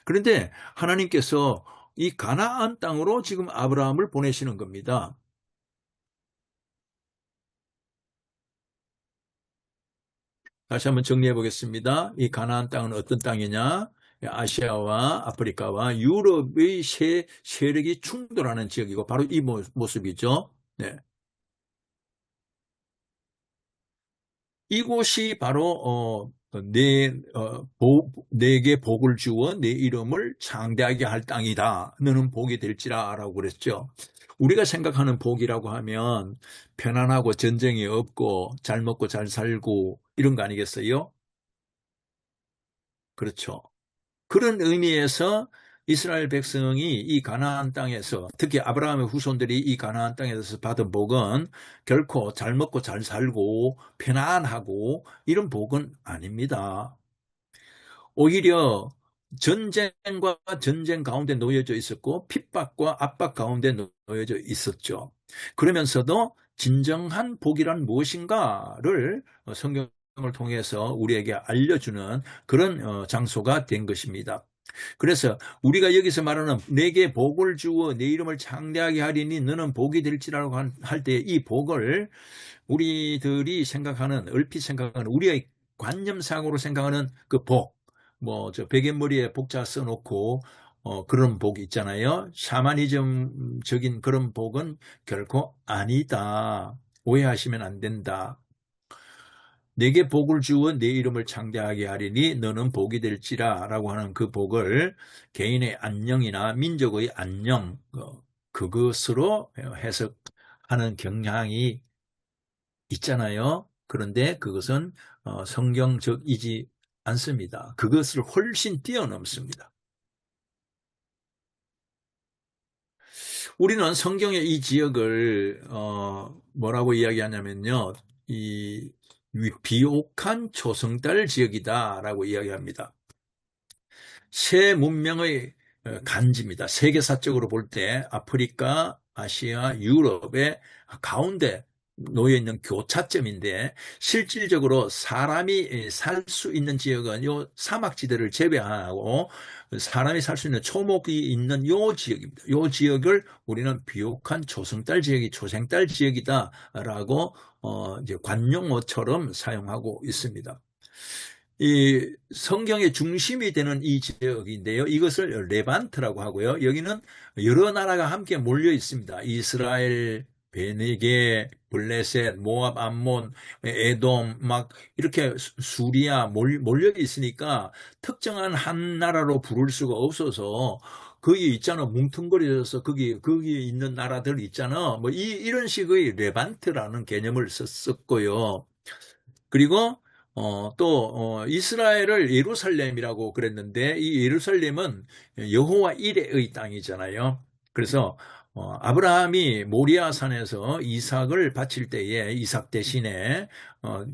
그런데 하나님께서 이 가나안 땅으로 지금 아브라함을 보내시는 겁니다. 다시 한번 정리해 보겠습니다. 이 가나안 땅은 어떤 땅이냐? 아시아와 아프리카와 유럽의 세력이 충돌하는 지역이고 바로 이 모습이죠. 네. 이곳이 바로 내게 복을 주어 내 이름을 창대하게 할 땅이다. 너는 복이 될지라라고 그랬죠. 우리가 생각하는 복이라고 하면 편안하고 전쟁이 없고 잘 먹고 잘 살고 이런 거 아니겠어요? 그렇죠. 그런 의미에서 이스라엘 백성이 이 가나안 땅에서, 특히 아브라함의 후손들이 이 가나안 땅에서 받은 복은 결코 잘 먹고 잘 살고 편안하고 이런 복은 아닙니다. 오히려 전쟁과 전쟁 가운데 놓여져 있었고 핍박과 압박 가운데 놓여져 있었죠. 그러면서도 진정한 복이란 무엇인가를 성경을 통해서 우리에게 알려주는 그런 장소가 된 것입니다. 그래서 우리가 여기서 말하는 내게 복을 주어 내 이름을 창대하게 하리니 너는 복이 될지라고 할 때 이 복을 우리들이 생각하는, 얼핏 생각하는, 우리의 관념상으로 생각하는 그 복, 뭐 저 베갯머리에 복자 써놓고 그런 복 있잖아요. 샤머니즘적인 그런 복은 결코 아니다. 오해하시면 안 된다. 내게 복을 주어 내 이름을 창대하게 하리니 너는 복이 될지라 라고 하는 그 복을 개인의 안녕이나 민족의 안녕, 그것으로 해석하는 경향이 있잖아요. 그런데 그것은 성경적이지 않습니다. 그것을 훨씬 뛰어넘습니다. 우리는 성경의 이 지역을 뭐라고 이야기하냐면요, 이 비옥한 초승달 지역이다라고 이야기합니다. 새 문명의 간지입니다. 세계사적으로 볼 때 아프리카, 아시아, 유럽의 가운데 놓여 있는 교차점인데, 실질적으로 사람이 살 수 있는 지역은 요 사막지대를 제외하고 사람이 살 수 있는 초목이 있는 요 지역입니다. 요 지역을 우리는 비옥한 초승달 지역이 초생달 지역이다라고 이제 관용어처럼 사용하고 있습니다. 이 성경의 중심이 되는 이 지역인데요. 이것을 레반트라고 하고요. 여기는 여러 나라가 함께 몰려 있습니다. 이스라엘, 베네게, 블레셋, 모압, 암몬, 에돔, 막 이렇게 수리아 몰려 있으니까 특정한 한 나라로 부를 수가 없어서 거기 있잖아. 뭉퉁거려서 거기 있는 나라들 있잖아. 뭐 이런 식의 레반트라는 개념을 썼고요. 그리고 또 이스라엘을 예루살렘이라고 그랬는데, 이 예루살렘은 여호와 이레의 땅이잖아요. 그래서 아브라함이 모리아 산에서 이삭을 바칠 때에 이삭 대신에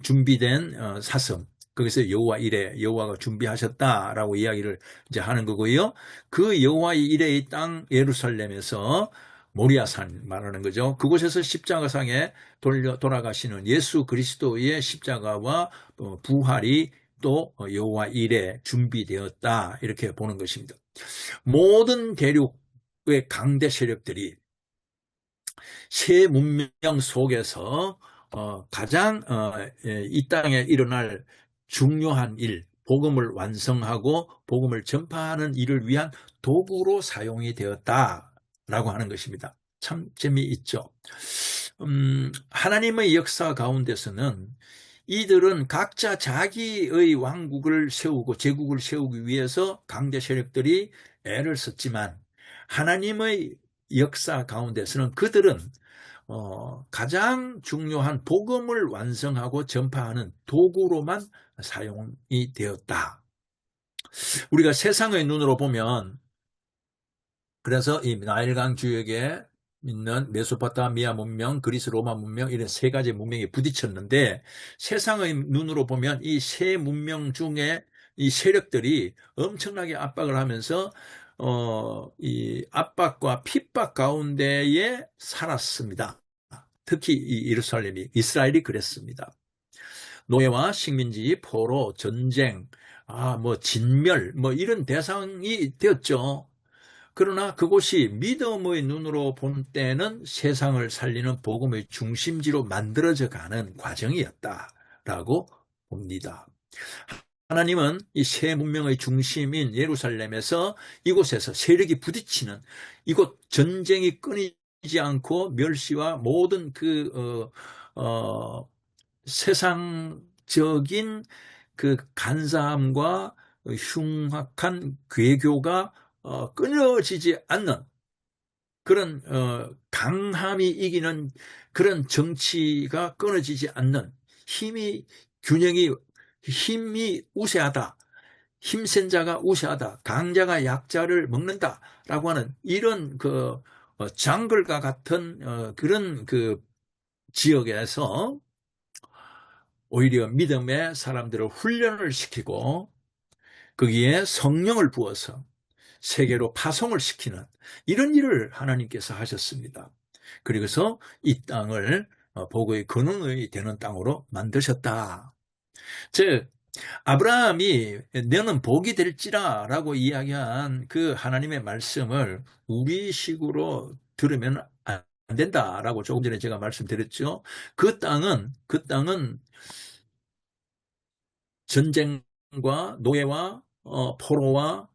준비된 사슴, 거기서 여호와 이레, 여호와가 준비하셨다라고 이야기를 이제 하는 거고요. 그 여호와 이레의 땅 예루살렘에서 모리아산 말하는 거죠. 그곳에서 십자가상에 돌아가시는 예수 그리스도의 십자가와 부활이 또 여호와 일에 준비되었다, 이렇게 보는 것입니다. 모든 대륙의 강대 세력들이 새 문명 속에서 가장 이 땅에 일어날 중요한 일, 복음을 완성하고 복음을 전파하는 일을 위한 도구로 사용이 되었다라고 하는 것입니다. 참 재미있죠. 하나님의 역사 가운데서는 이들은 각자 자기의 왕국을 세우고 제국을 세우기 위해서 강대 세력들이 애를 썼지만, 하나님의 역사 가운데서는 그들은 가장 중요한 복음을 완성하고 전파하는 도구로만 사용이 되었다. 우리가 세상의 눈으로 보면, 그래서 이 나일강 지역에 있는 메소포타미아 문명, 그리스 로마 문명, 이런 세 가지 문명이 부딪혔는데, 세상의 눈으로 보면 이 세 문명 중에 이 세력들이 엄청나게 압박을 하면서 이 압박과 핍박 가운데에 살았습니다. 특히 이 예루살렘이, 이스라엘이 그랬습니다. 노예와 식민지, 포로, 전쟁, 뭐 진멸, 뭐 이런 대상이 되었죠. 그러나 그곳이 믿음의 눈으로 본 때는 세상을 살리는 복음의 중심지로 만들어져 가는 과정이었다라고 봅니다. 하나님은 이 새 문명의 중심인 예루살렘에서, 이곳에서 세력이 부딪히는 이곳, 전쟁이 끊이지 않고 멸시와 모든 세상적인 그 간사함과 흉악한 괴교가 끊어지지 않는 그런 강함이 이기는 그런 정치가 끊어지지 않는 힘이 우세하다. 힘센 자가 우세하다. 강자가 약자를 먹는다라고 하는 이런 장글과 같은 그런 지역에서 오히려 믿음의 사람들을 훈련을 시키고 거기에 성령을 부어서 세계로 파송을 시키는 이런 일을 하나님께서 하셨습니다. 그리고서 이 땅을 복의 근원이 되는 땅으로 만드셨다. 즉, 아브라함이 너는 복이 될지라 라고 이야기한 그 하나님의 말씀을 우리식으로 들으면 안 된다라고 조금 전에 제가 말씀드렸죠. 그 땅은 전쟁과 노예와 포로와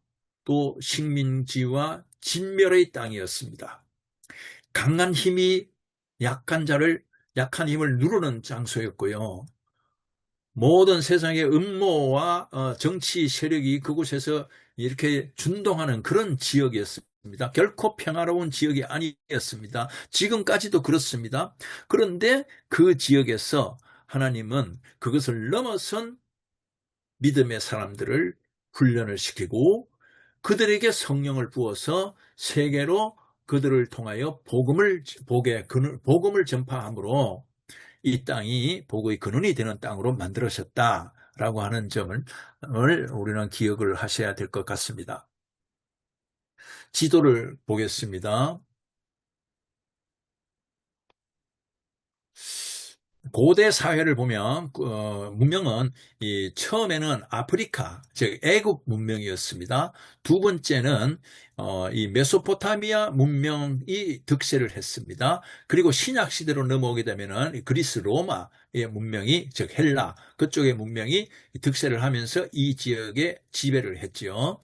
또 식민지와 진멸의 땅이었습니다. 강한 힘이 약한 힘을 누르는 장소였고요. 모든 세상의 음모와 정치 세력이 그곳에서 이렇게 준동하는 그런 지역이었습니다. 결코 평화로운 지역이 아니었습니다. 지금까지도 그렇습니다. 그런데 그 지역에서 하나님은 그것을 넘어선 믿음의 사람들을 훈련을 시키고 그들에게 성령을 부어서 세계로 그들을 통하여 복음을 전파함으로 이 땅이 복의 근원이 되는 땅으로 만들어졌다라고 하는 점을 우리는 기억을 하셔야 될 것 같습니다. 지도를 보겠습니다. 고대 사회를 보면 문명은 처음에는 아프리카, 즉 애굽 문명이었습니다. 두 번째는 이 메소포타미아 문명이 득세를 했습니다. 그리고 신약 시대로 넘어오게 되면은 그리스 로마의 문명이, 즉 헬라 그쪽의 문명이 득세를 하면서 이 지역에 지배를 했지요.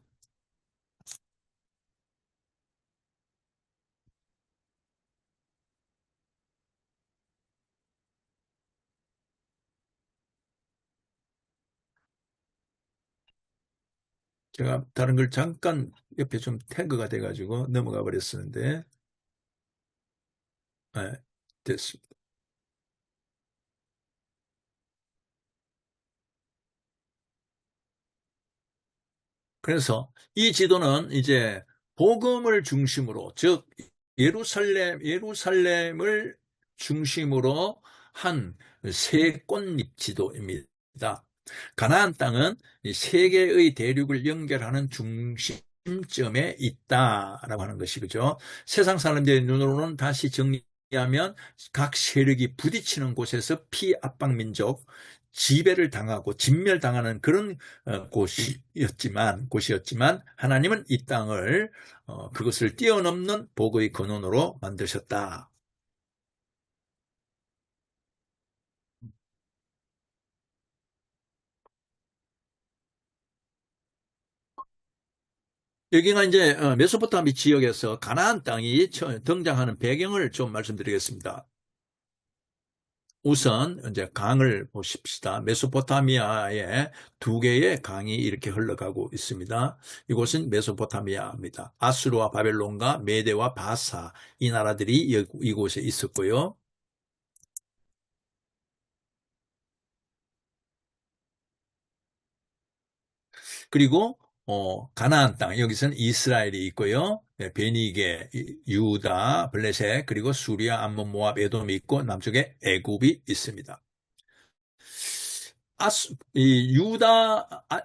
제가 다른 걸 잠깐 옆에 좀 태그가 돼가지고 넘어가 버렸었는데, 네, 됐습니다. 그래서 이 지도는 이제 복음을 중심으로, 즉 예루살렘을 중심으로 한 세 꽃잎 지도입니다. 가나안 땅은 세계의 대륙을 연결하는 중심점에 있다라고 하는 것이 그죠. 세상 사람들의 눈으로는 다시 정리하면 각 세력이 부딪히는 곳에서 피압박 민족, 지배를 당하고 진멸당하는 그런 곳이었지만 하나님은 이 땅을 그것을 뛰어넘는 복의 근원으로 만드셨다. 여기가 이제 메소포타미 지역에서 가나안 땅이 등장하는 배경을 좀 말씀드리겠습니다. 우선 이제 강을 보십시다. 메소포타미아에 두 개의 강이 이렇게 흘러가고 있습니다. 이곳은 메소포타미아입니다. 아수르와 바벨론과 메대와 바사, 이 나라들이 이곳에 있었고요. 그리고 가나안 땅, 여기서는 이스라엘이 있고요. 네, 베니게, 유다, 블레셋, 그리고 수리아, 암몬, 모압, 에돔이 있고 남쪽에 애굽이 있습니다.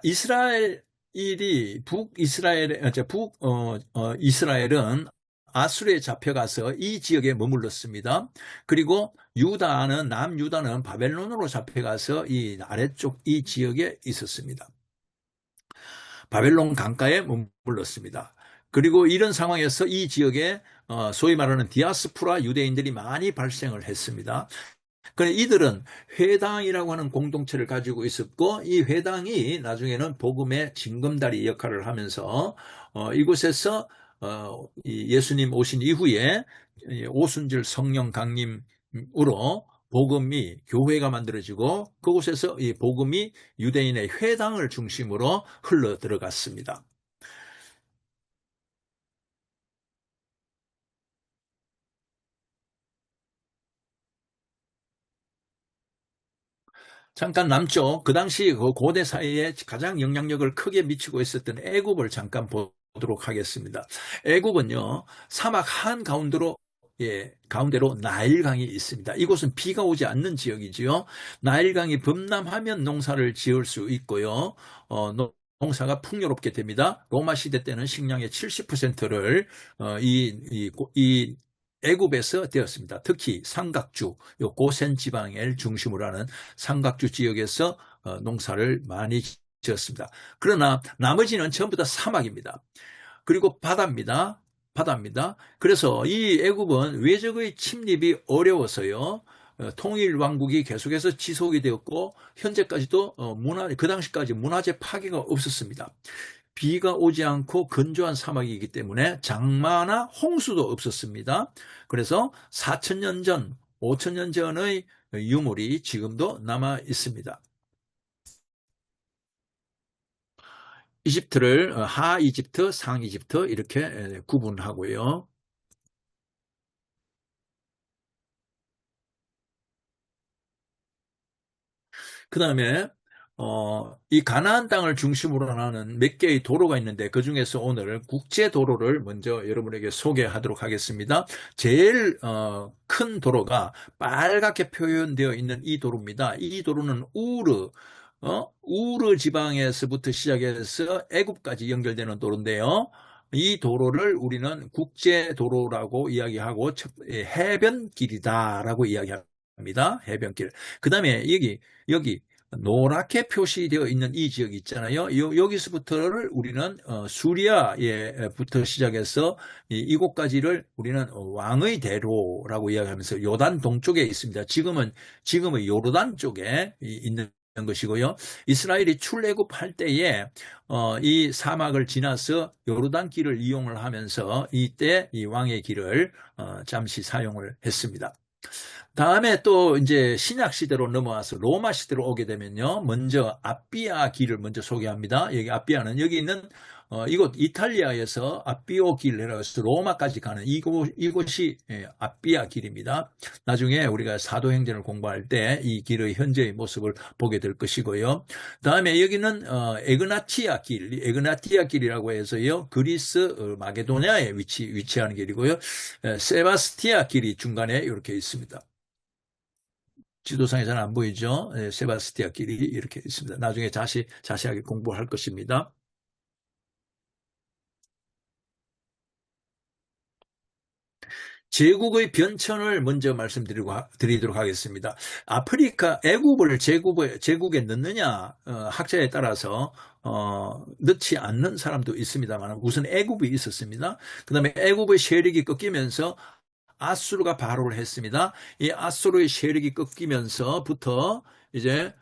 이스라엘이 이스라엘은 아수르에 잡혀가서 이 지역에 머물렀습니다. 그리고 남유다는 바벨론으로 잡혀가서 이 아래쪽 이 지역에 있었습니다. 바벨론 강가에 머물렀습니다. 그리고 이런 상황에서 이 지역에 소위 말하는 디아스포라 유대인들이 많이 발생을 했습니다. 그래 이들은 회당이라고 하는 공동체를 가지고 있었고 이 회당이 나중에는 복음의 징검다리 역할을 하면서 이곳에서 예수님 오신 이후에 오순절 성령 강림으로 복음이 교회가 만들어지고 그곳에서 이 복음이 유대인의 회당을 중심으로 흘러 들어갔습니다. 잠깐 남쪽, 그 당시 그 고대 사회에 가장 영향력을 크게 미치고 있었던 애굽을 잠깐 보도록 하겠습니다. 애굽은요, 사막 한가운데로 가운데로 나일강이 있습니다. 이곳은 비가 오지 않는 지역이지요. 나일강이 범람하면 농사를 지을 수 있고요. 농사가 풍요롭게 됩니다. 로마 시대 때는 식량의 70%를 이 애굽에서 되었습니다. 특히 삼각주, 고센 지방을 중심으로 하는 삼각주 지역에서 농사를 많이 지었습니다. 그러나 나머지는 전부 다 사막입니다. 그리고 바다입니다. 그래서 이 애굽은 외적의 침입이 어려워서요. 통일 왕국이 계속해서 지속이 되었고 현재까지도 그 당시까지 문화재 파괴가 없었습니다. 비가 오지 않고 건조한 사막이기 때문에 장마나 홍수도 없었습니다. 그래서 4,000년 전, 5,000년 전의 유물이 지금도 남아 있습니다. 이집트를 하 이집트, 상 이집트 이렇게 구분하고요. 그 다음에 이 가나안 땅을 중심으로 하는 몇 개의 도로가 있는데 그 중에서 오늘 국제 도로를 먼저 여러분에게 소개하도록 하겠습니다. 제일 큰 도로가 빨갛게 표현되어 있는 이 도로입니다. 이 도로는 우르 지방에서부터 시작해서 애굽까지 연결되는 도로인데요. 이 도로를 우리는 국제 도로라고 이야기하고 해변길이다라고 이야기합니다. 해변길. 그 다음에 여기 노랗게 표시되어 있는 이 지역 있잖아요. 여기서부터를 우리는 수리아에부터 시작해서 이곳까지를 우리는 왕의 대로라고 이야기하면서 요단 동쪽에 있습니다. 지금의 요르단 쪽에 있는 것이고요. 이스라엘이 출애굽할 때에 이 사막을 지나서 요르단 길을 이용을 하면서 이때 이 왕의 길을 잠시 사용을 했습니다. 다음에 또 이제 신약 시대로 넘어와서 로마 시대로 오게 되면요. 먼저 아삐아 길을 먼저 소개합니다. 여기 아삐아는 여기 있는 이곳 이탈리아에서 아삐오 길이라고 해서 로마까지 가는 이곳이 아삐아 길입니다. 나중에 우리가 사도행전을 공부할 때 이 길의 현재의 모습을 보게 될 것이고요. 다음에 여기는 에그나티아 길, 에그나티아 길이라고 해서요. 그리스 마게도니아에 위치하는 길이고요. 세바스티아 길이 중간에 이렇게 있습니다. 지도상에서는 안 보이죠? 세바스티아 길이 이렇게 있습니다. 나중에 자세하게 공부할 것입니다. 제국의 변천을 먼저 말씀드리도록 하겠습니다. 아프리카 애굽을 제국에 넣느냐 학자에 따라서 넣지 않는 사람도 있습니다만 우선 애굽이 있었습니다. 그 다음에 애굽의 세력이 꺾이면서 아수르가 바로를 했습니다. 이 아수르의 세력이 꺾이면서부터 이제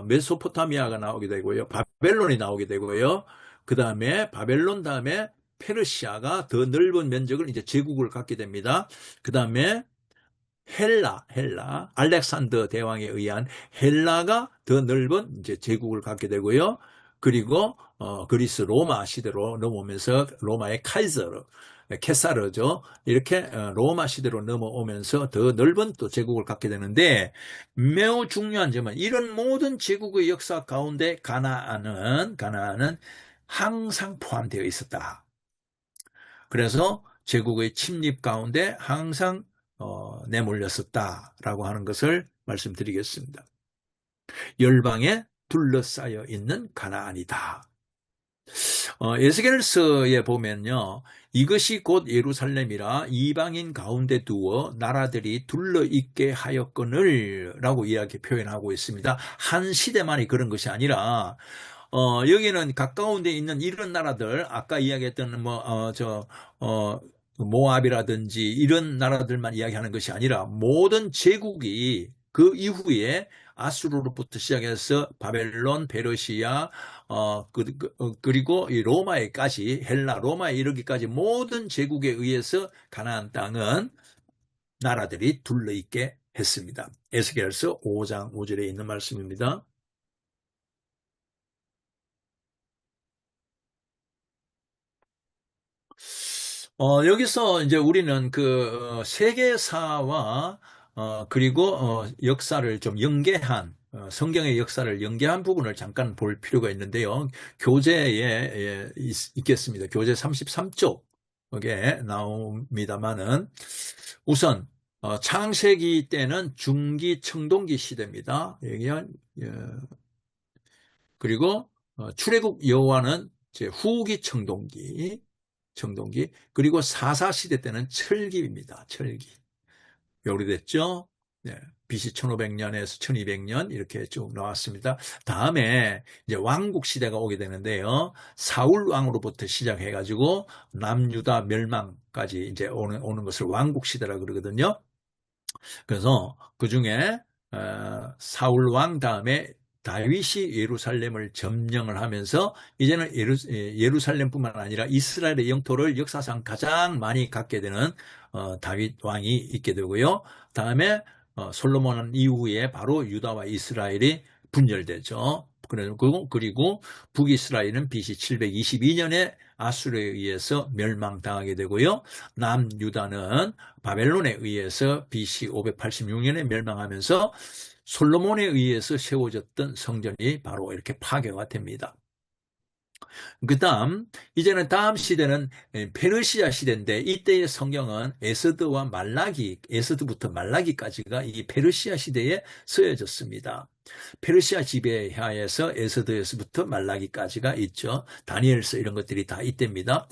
메소포타미아가 나오게 되고요. 바벨론이 나오게 되고요. 그 다음에 바벨론 다음에 페르시아가 더 넓은 면적을 이제 제국을 갖게 됩니다. 그 다음에 헬라, 알렉산더 대왕에 의한 헬라가 더 넓은 이제 제국을 갖게 되고요. 그리고 그리스 로마 시대로 넘어오면서 로마의 케사르죠. 이렇게 로마 시대로 넘어오면서 더 넓은 또 제국을 갖게 되는데 매우 중요한 점은 이런 모든 제국의 역사 가운데 가나안은 항상 포함되어 있었다. 그래서 제국의 침입 가운데 항상 내몰렸었다라고 하는 것을 말씀드리겠습니다. 열방에 둘러싸여 있는 가나안이다. 에스겔서에 보면요. 이것이 곧 예루살렘이라 이방인 가운데 두어 나라들이 둘러있게 하였거늘 라고 이렇게 표현하고 있습니다. 한 시대만이 그런 것이 아니라 여기는 가까운 데 있는 이런 나라들, 아까 이야기했던 모압이라든지 이런 나라들만 이야기하는 것이 아니라 모든 제국이 그 이후에 아수르로부터 시작해서 바벨론, 페르시아, 그리고 이 로마에까지, 로마에 이르기까지 모든 제국에 의해서 가나안 땅은 나라들이 둘러있게 했습니다. 에스겔서 5장 5절에 있는 말씀입니다. 여기서 이제 우리는 그 세계사와 그리고 역사를 좀 연계한 성경의 역사를 연계한 부분을 잠깐 볼 필요가 있는데요. 교재에 있겠습니다. 교재 33쪽에 나옵니다만은 우선 창세기 때는 중기 청동기 시대입니다. 그리고 출애굽 여호와는 후기 청동기, 그리고 사사시대 때는 철기입니다. 철기. 오래됐죠? 네. BC 1500년에서 1200년 이렇게 쭉 나왔습니다. 다음에 이제 왕국 시대가 오게 되는데요. 사울 왕으로부터 시작해가지고 남유다 멸망까지 이제 오는 것을 왕국 시대라 그러거든요. 그래서 그 중에 사울 왕 다음에 다윗이 예루살렘을 점령을 하면서 이제는 예루살렘뿐만 아니라 이스라엘의 영토를 역사상 가장 많이 갖게 되는 다윗 왕이 있게 되고요. 다음에 솔로몬 이후에 바로 유다와 이스라엘이 분열되죠. 그리고 북이스라엘은 BC 722년에 아수르에 의해서 멸망당하게 되고요. 남유다는 바벨론에 의해서 BC 586년에 멸망하면서 솔로몬에 의해서 세워졌던 성전이 바로 이렇게 파괴가 됩니다. 이제는 다음 시대는 페르시아 시대인데, 이때의 성경은 에스더와 말라기, 에스더부터 말라기까지가 이 페르시아 시대에 쓰여졌습니다. 페르시아 지배하에서 에스더에서부터 말라기까지가 있죠. 다니엘서 이런 것들이 다 이때입니다.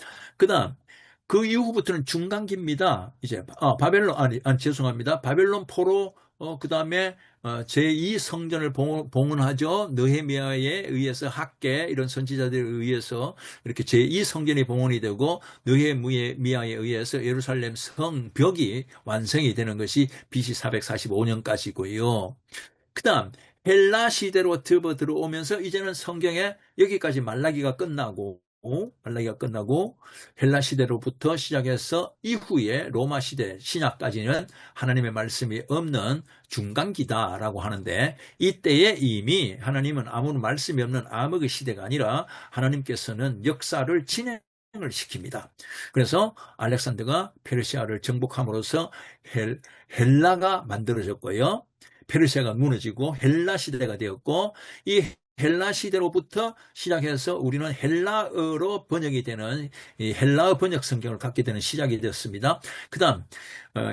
그 이후부터는 중간기입니다. 이제 바벨론 죄송합니다. 바벨론 포로 그 다음에 제2성전을 봉헌하죠. 느헤미야에 의해서 학계 이런 선지자들에 의해서 이렇게 제2성전이 봉헌이 되고, 느헤미야에 의해서 예루살렘 성벽이 완성이 되는 것이 BC 445년까지고요. 그 다음 헬라 시대로 들어오면서 이제는 성경에 여기까지 말라기가 끝나고 헬라 시대로부터 시작해서 이후에 로마 시대 신약까지는 하나님의 말씀이 없는 중간기다라고 하는데, 이때에 이미 하나님은 아무런 말씀이 없는 암흑의 시대가 아니라 하나님께서는 역사를 진행을 시킵니다. 그래서 알렉산더가 페르시아를 정복함으로써 헬라가 만들어졌고요. 페르시아가 무너지고 헬라 시대가 되었고, 이 헬라 시대로부터 시작해서 우리는 헬라어로 번역이 되는 이 헬라어 번역 성경을 갖게 되는 시작이 되었습니다. 그 다음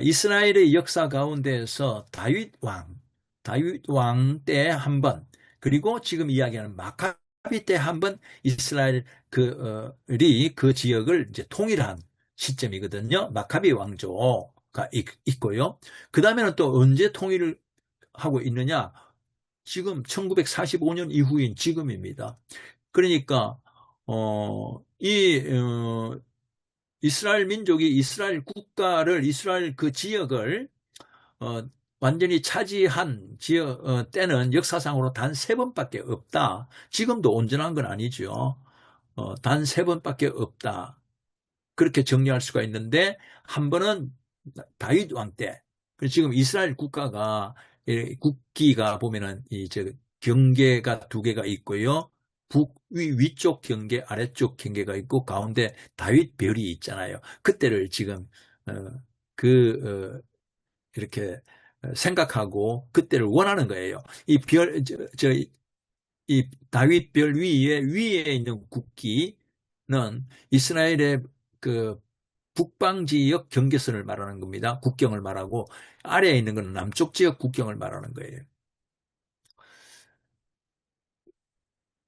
이스라엘의 역사 가운데에서 다윗 왕 때 한 번, 그리고 지금 이야기하는 마카비 때 한 번 이스라엘 그 지역을 이제 통일한 시점이거든요. 마카비 왕조가 있고요. 그 다음에는 또 언제 통일을 하고 있느냐? 지금 1945년 이후인 지금입니다. 그러니까 이스라엘 민족이 이스라엘 국가를, 이스라엘 그 지역을 완전히 차지한 때는 역사상으로 단 3번밖에 없다. 지금도 온전한 건 아니죠. 단 3번밖에 없다. 그렇게 정리할 수가 있는데, 한 번은 다윗 왕 때. 지금 이스라엘 국기가 보면은 경계가 2개가 있고요. 위쪽 경계, 아래쪽 경계가 있고, 가운데 다윗 별이 있잖아요. 그때를 지금 이렇게 생각하고 그때를 원하는 거예요. 이 다윗 별 위에 있는 국기는 이스라엘의 그 북방 지역 경계선을 말하는 겁니다. 국경을 말하고, 아래에 있는 것은 남쪽 지역 국경을 말하는 거예요.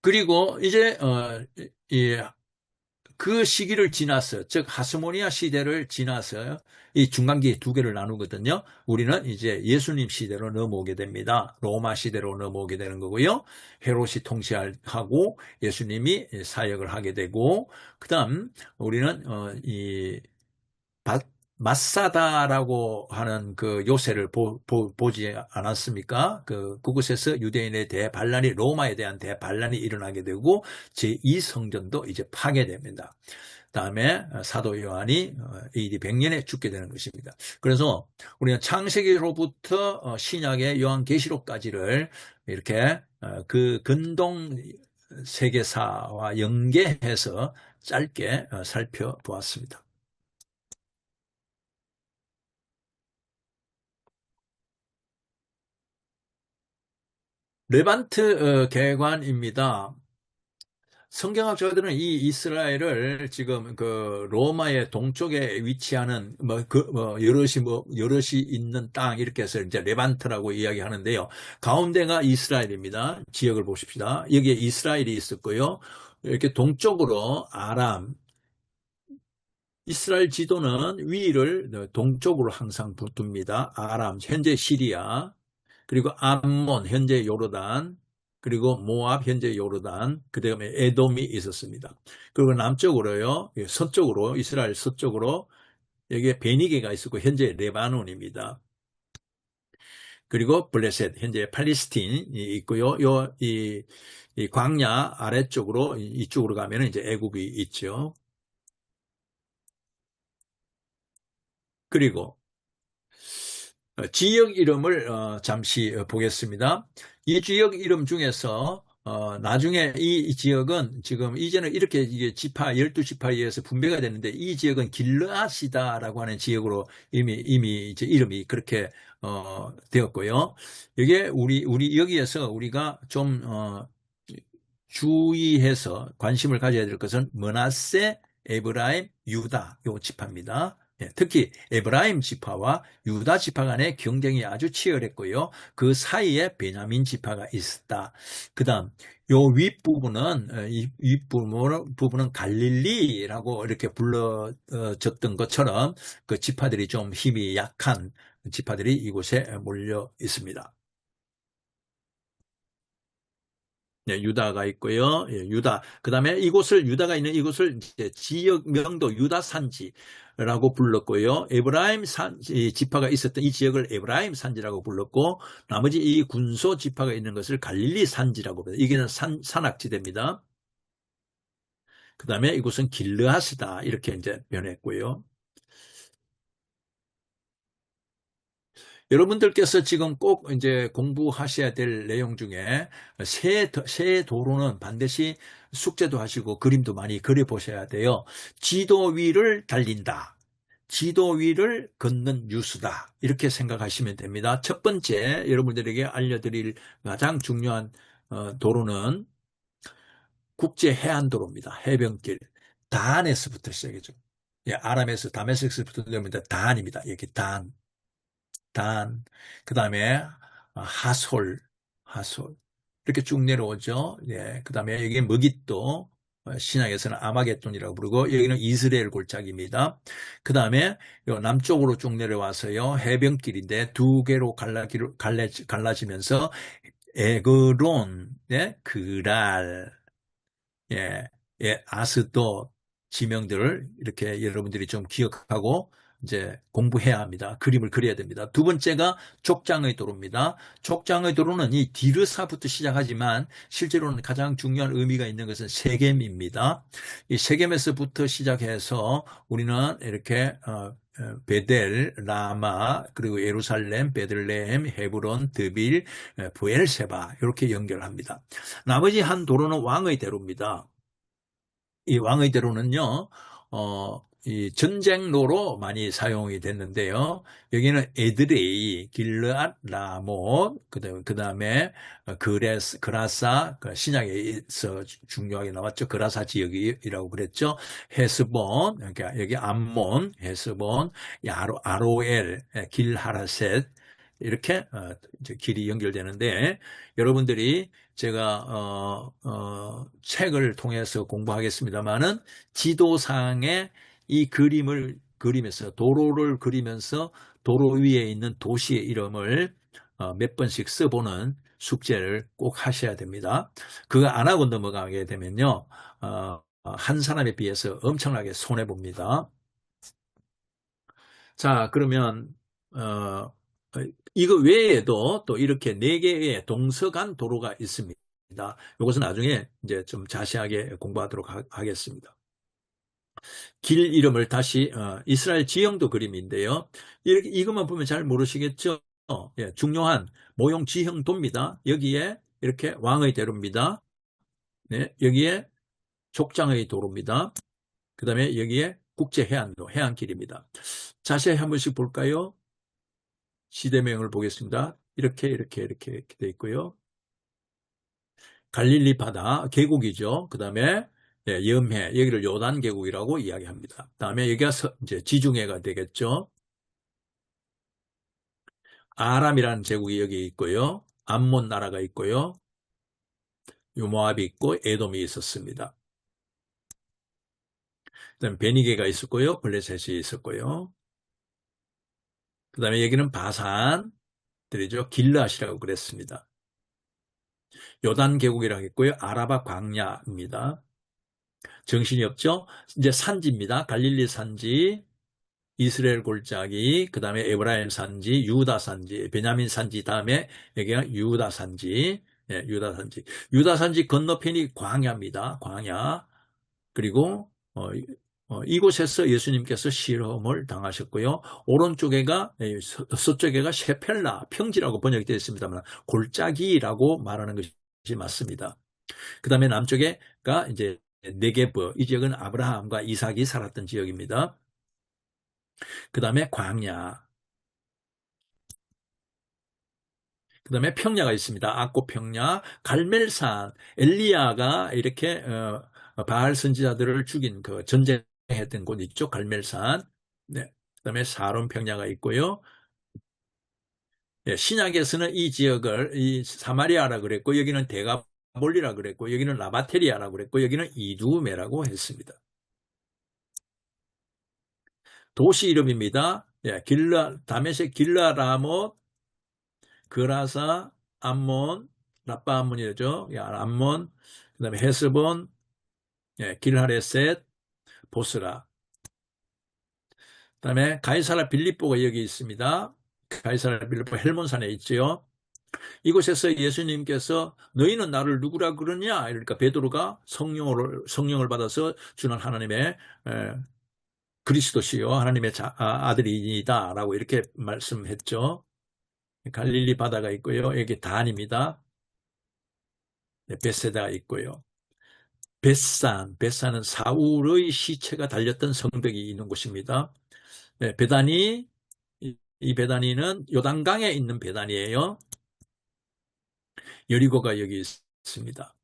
그리고 이제 그 시기를 지나서, 즉 하스모니아 시대를 지나서 이 중간기 2개를 나누거든요. 우리는 이제 예수님 시대로 넘어오게 됩니다. 로마 시대로 넘어오게 되는 거고요. 헤롯이 통치하고 예수님이 사역을 하게 되고, 그다음 우리는 이 마사다라고 하는 그 요새를 보지 않았습니까? 그곳에서 유대인의 대반란이, 로마에 대한 대반란이 일어나게 되고, 제2성전도 이제 파괴됩니다. 다음에 사도 요한이 AD 100년에 죽게 되는 것입니다. 그래서 우리는 창세기로부터 신약의 요한계시록까지를 이렇게 그 근동 세계사와 연계해서 짧게 살펴보았습니다. 레반트 개관입니다. 성경학자들은 이 이스라엘을 지금 그 로마의 동쪽에 위치하는 여럿이 있는 땅, 이렇게 해서 이제 레반트라고 이야기하는데요. 가운데가 이스라엘입니다. 지역을 보십시다. 여기에 이스라엘이 있었고요. 이렇게 동쪽으로 아람, 이스라엘 지도는 위를 동쪽으로 항상 둡니다. 아람, 현재 시리아, 그리고 암몬, 현재 요르단, 그리고 모압, 현재 요르단, 그 다음에 에돔이 있었습니다. 그리고 남쪽으로요, 서쪽으로, 이스라엘 서쪽으로 여기에 베니게가 있었고, 현재 레바논입니다. 그리고 블레셋, 현재 팔레스틴이 있고요. 이 광야 아래쪽으로, 이쪽으로 가면 이제 애굽이 있죠. 그리고 지역 이름을 잠시 보겠습니다. 이 지역 이름 중에서 나중에 이 지역은 지금 이제는 이렇게 이게 지파, 12지파에 의해서 분배가 됐는데 이 지역은 길르앗이다라고 하는 지역으로 이미 이제 이름이 그렇게, 되었고요. 이게 우리 여기에서 우리가 좀, 주의해서 관심을 가져야 될 것은 므낫세, 에브라임, 유다 요 지파입니다. 예, 특히 에브라임 지파와 유다 지파 간의 경쟁이 아주 치열했고요. 그 사이에 베냐민 지파가 있었다. 그다음 요 윗부분은 이 윗부분은 갈릴리라고 이렇게 불러졌던 것처럼 그 지파들이 좀 힘이 약한 지파들이 이곳에 몰려 있습니다. 네, 유다가 있고요. 예, 유다. 그다음에 유다가 있는 이곳을 이제 지역명도 유다 산지라고 불렀고요. 에브라임 지파가 있었던 이 지역을 에브라임 산지라고 불렀고, 나머지 이 군소 지파가 있는 것을 갈릴리 산지라고 불러요. 이게 산악지대입니다. 그다음에 이곳은 길르앗이다. 이렇게 이제 변했고요. 여러분들께서 지금 꼭 이제 공부하셔야 될 내용 중에 새 도로는 반드시 숙제도 하시고 그림도 많이 그려보셔야 돼요. 지도 위를 달린다. 지도 위를 걷는 뉴스다. 이렇게 생각하시면 됩니다. 첫 번째 여러분들에게 알려드릴 가장 중요한 도로는 국제해안도로입니다. 해변길. 단에서부터 시작이죠. 예, 아람에서 다메섹스부터 내려옵니다. 단입니다. 여기 단. 그 다음에 하솔. 이렇게 쭉 내려오죠. 예, 그 다음에 여기 머깃도, 신약에서는 아마겟돈이라고 부르고, 여기는 이스라엘 골짜기입니다. 그 다음에 남쪽으로 쭉 내려와서요, 해변길인데 두 개로 갈라지면서 에그론, 예, 그랄, 예, 예, 아스도 지명들을 이렇게 여러분들이 좀 기억하고 이제 공부해야 합니다. 그림을 그려야 됩니다. 두 번째가 족장의 도로입니다. 족장의 도로는 이 디르사부터 시작하지만 실제로는 가장 중요한 의미가 있는 것은 세겜입니다. 이 세겜에서부터 시작해서 우리는 이렇게 베델, 라마, 그리고 예루살렘, 베들레헴, 헤브론, 드빌, 부엘세바 이렇게 연결합니다. 나머지 한 도로는 왕의 대로입니다. 이 왕의 대로는요, 이 전쟁로로 많이 사용이 됐는데요. 여기는 에드레이, 길르앗, 라못, 그다음에 그라사, 신약에서 중요하게 나왔죠. 그라사 지역이라고 그랬죠. 헤스본, 그러니까 여기 암몬, 헤스본, 아로엘, 길하라셋 이렇게 이제 길이 연결되는데 여러분들이 제가 책을 통해서 공부하겠습니다만은 지도상에 이 그림을 그리면서 도로를 그리면서 도로 위에 있는 도시의 이름을 몇 번씩 써보는 숙제를 꼭 하셔야 됩니다. 그거 안 하고 넘어가게 되면요, 한 사람에 비해서 엄청나게 손해봅니다. 자, 그러면 이거 외에도 또 이렇게 네 개의 동서간 도로가 있습니다. 이것은 나중에 이제 좀 자세하게 공부하도록 하겠습니다. 길 이름을 다시 이스라엘 지형도 그림인데요. 이것만 보면 잘 모르시겠죠? 예, 중요한 모형 지형도입니다. 여기에 이렇게 왕의 대로입니다. 네, 여기에 족장의 도로입니다. 그 다음에 여기에 국제해안도, 해안길입니다. 자세히 한 번씩 볼까요? 시대명을 보겠습니다. 이렇게 돼 있고요. 갈릴리 바다, 계곡이죠. 그 다음에 염해, 여기를 요단 계곡이라고 이야기합니다. 그 다음에 여기가 이제 지중해가 되겠죠. 아람이라는 제국이 여기 있고요. 암몬 나라가 있고요. 모압이 있고 에돔이 있었습니다. 그다음에 베니게가 있었고요. 블레셋이 있었고요. 그다음에 여기는 바산들이죠. 길르앗이라고 그랬습니다. 요단 계곡이라고 했고요. 아라바 광야입니다. 정신이 없죠? 이제 산지입니다. 갈릴리 산지, 이스라엘 골짜기, 그 다음에 에브라임 산지, 유다 산지, 베냐민 산지, 다음에 여기가 유다 산지, 유다 산지. 유다 산지 건너편이 광야입니다. 광야. 그리고 이곳에서 예수님께서 실험을 당하셨고요. 오른쪽에가 서쪽에가 셰펠라 평지라고 번역되어 있습니다만 골짜기라고 말하는 것이 맞습니다. 그 다음에 남쪽에가 이제 네게브, 이 지역은 아브라함과 이삭이 살았던 지역입니다. 그 다음에 광야, 그 다음에 평야가 있습니다. 악고 평야, 갈멜산, 엘리야가 이렇게 바알 선지자들을 죽인 그 전쟁했던 곳 있죠. 갈멜산. 네. 그 다음에 사론 평야가 있고요. 예, 신약에서는 이 지역을 이 사마리아라 그랬고, 여기는 데가볼리라 그랬고, 여기는 라바테리아라 그랬고, 여기는 이두메라고 했습니다. 도시 이름입니다. 예, 다메섹, 길라라못, 그라사, 암몬, 라빠 암몬이죠. 예, 암몬, 그 다음에 헤스본, 예, 길하레셋, 보스라. 그 다음에 가이사라 빌립보가 여기 있습니다. 가이사라 빌립보 헬몬산에 있죠. 이곳에서 예수님께서 너희는 나를 누구라 그러냐? 그러니까 베드로가 성령을 받아서 주는 하나님의 그리스도시요 하나님의 아들이다라고 이렇게 말씀했죠. 갈릴리 바다가 있고요. 여기 단입니다. 네, 베세다가 있고요. 벳산은 사울의 시체가 달렸던 성벽이 있는 곳입니다. 네, 베다니, 이 베다니는 요단강에 있는 베다니예요. 여리고가 여기 있습니다.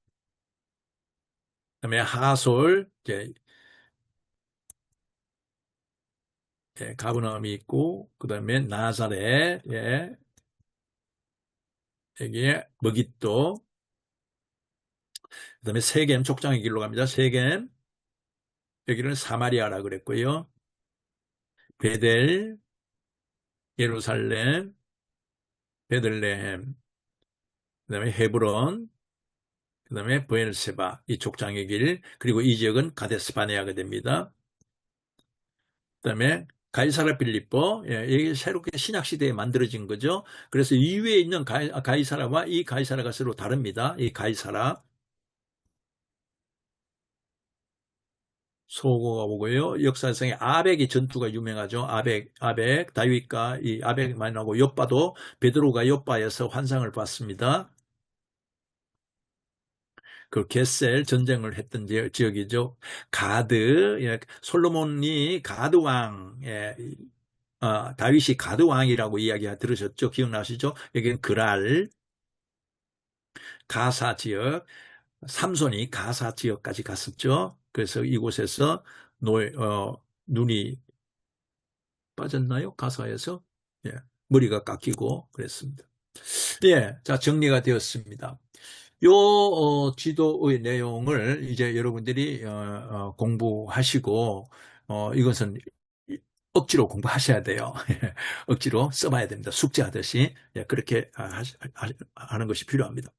그다음에 하솔, 이제 예, 가브나움이 있고, 그 다음에 나사렛, 예, 여기에 머깃도, 그 다음에 세겜, 족장의 길로 갑니다. 세겜, 여기는 사마리아라 그랬고요. 베델, 예루살렘, 베들레헴, 그 다음에 헤브론, 그 다음에 브엘세바, 이 족장의 길, 그리고 이 지역은 가데스바네아가 됩니다. 그 다음에 가이사라 빌립보, 예, 이게 새롭게 신약시대에 만들어진 거죠. 그래서 이위에 있는 가이사라와 이 가이사라가 서로 다릅니다. 이 가이사라. 소고가 오고요. 역사상에 아벡의 전투가 유명하죠. 아벡, 다윗과 이 아벡 많이 나오고, 욥바도 베드로가 욥바에서 환상을 봤습니다. 그 겟셀 전쟁을 했던 지역이죠. 가드, 예, 솔로몬이 가드 왕, 예, 다윗이 가드 왕이라고 이야기 들으셨죠? 기억나시죠? 여기는 그랄, 가사 지역, 삼손이 가사 지역까지 갔었죠. 그래서 이곳에서 눈이 빠졌나요? 가사에서? 예, 머리가 깎이고 그랬습니다. 예, 자, 정리가 되었습니다. 지도의 내용을 이제 여러분들이 공부하시고 이것은 억지로 공부하셔야 돼요. 억지로 써봐야 됩니다. 숙제하듯이. 예, 그렇게 하는 것이 필요합니다.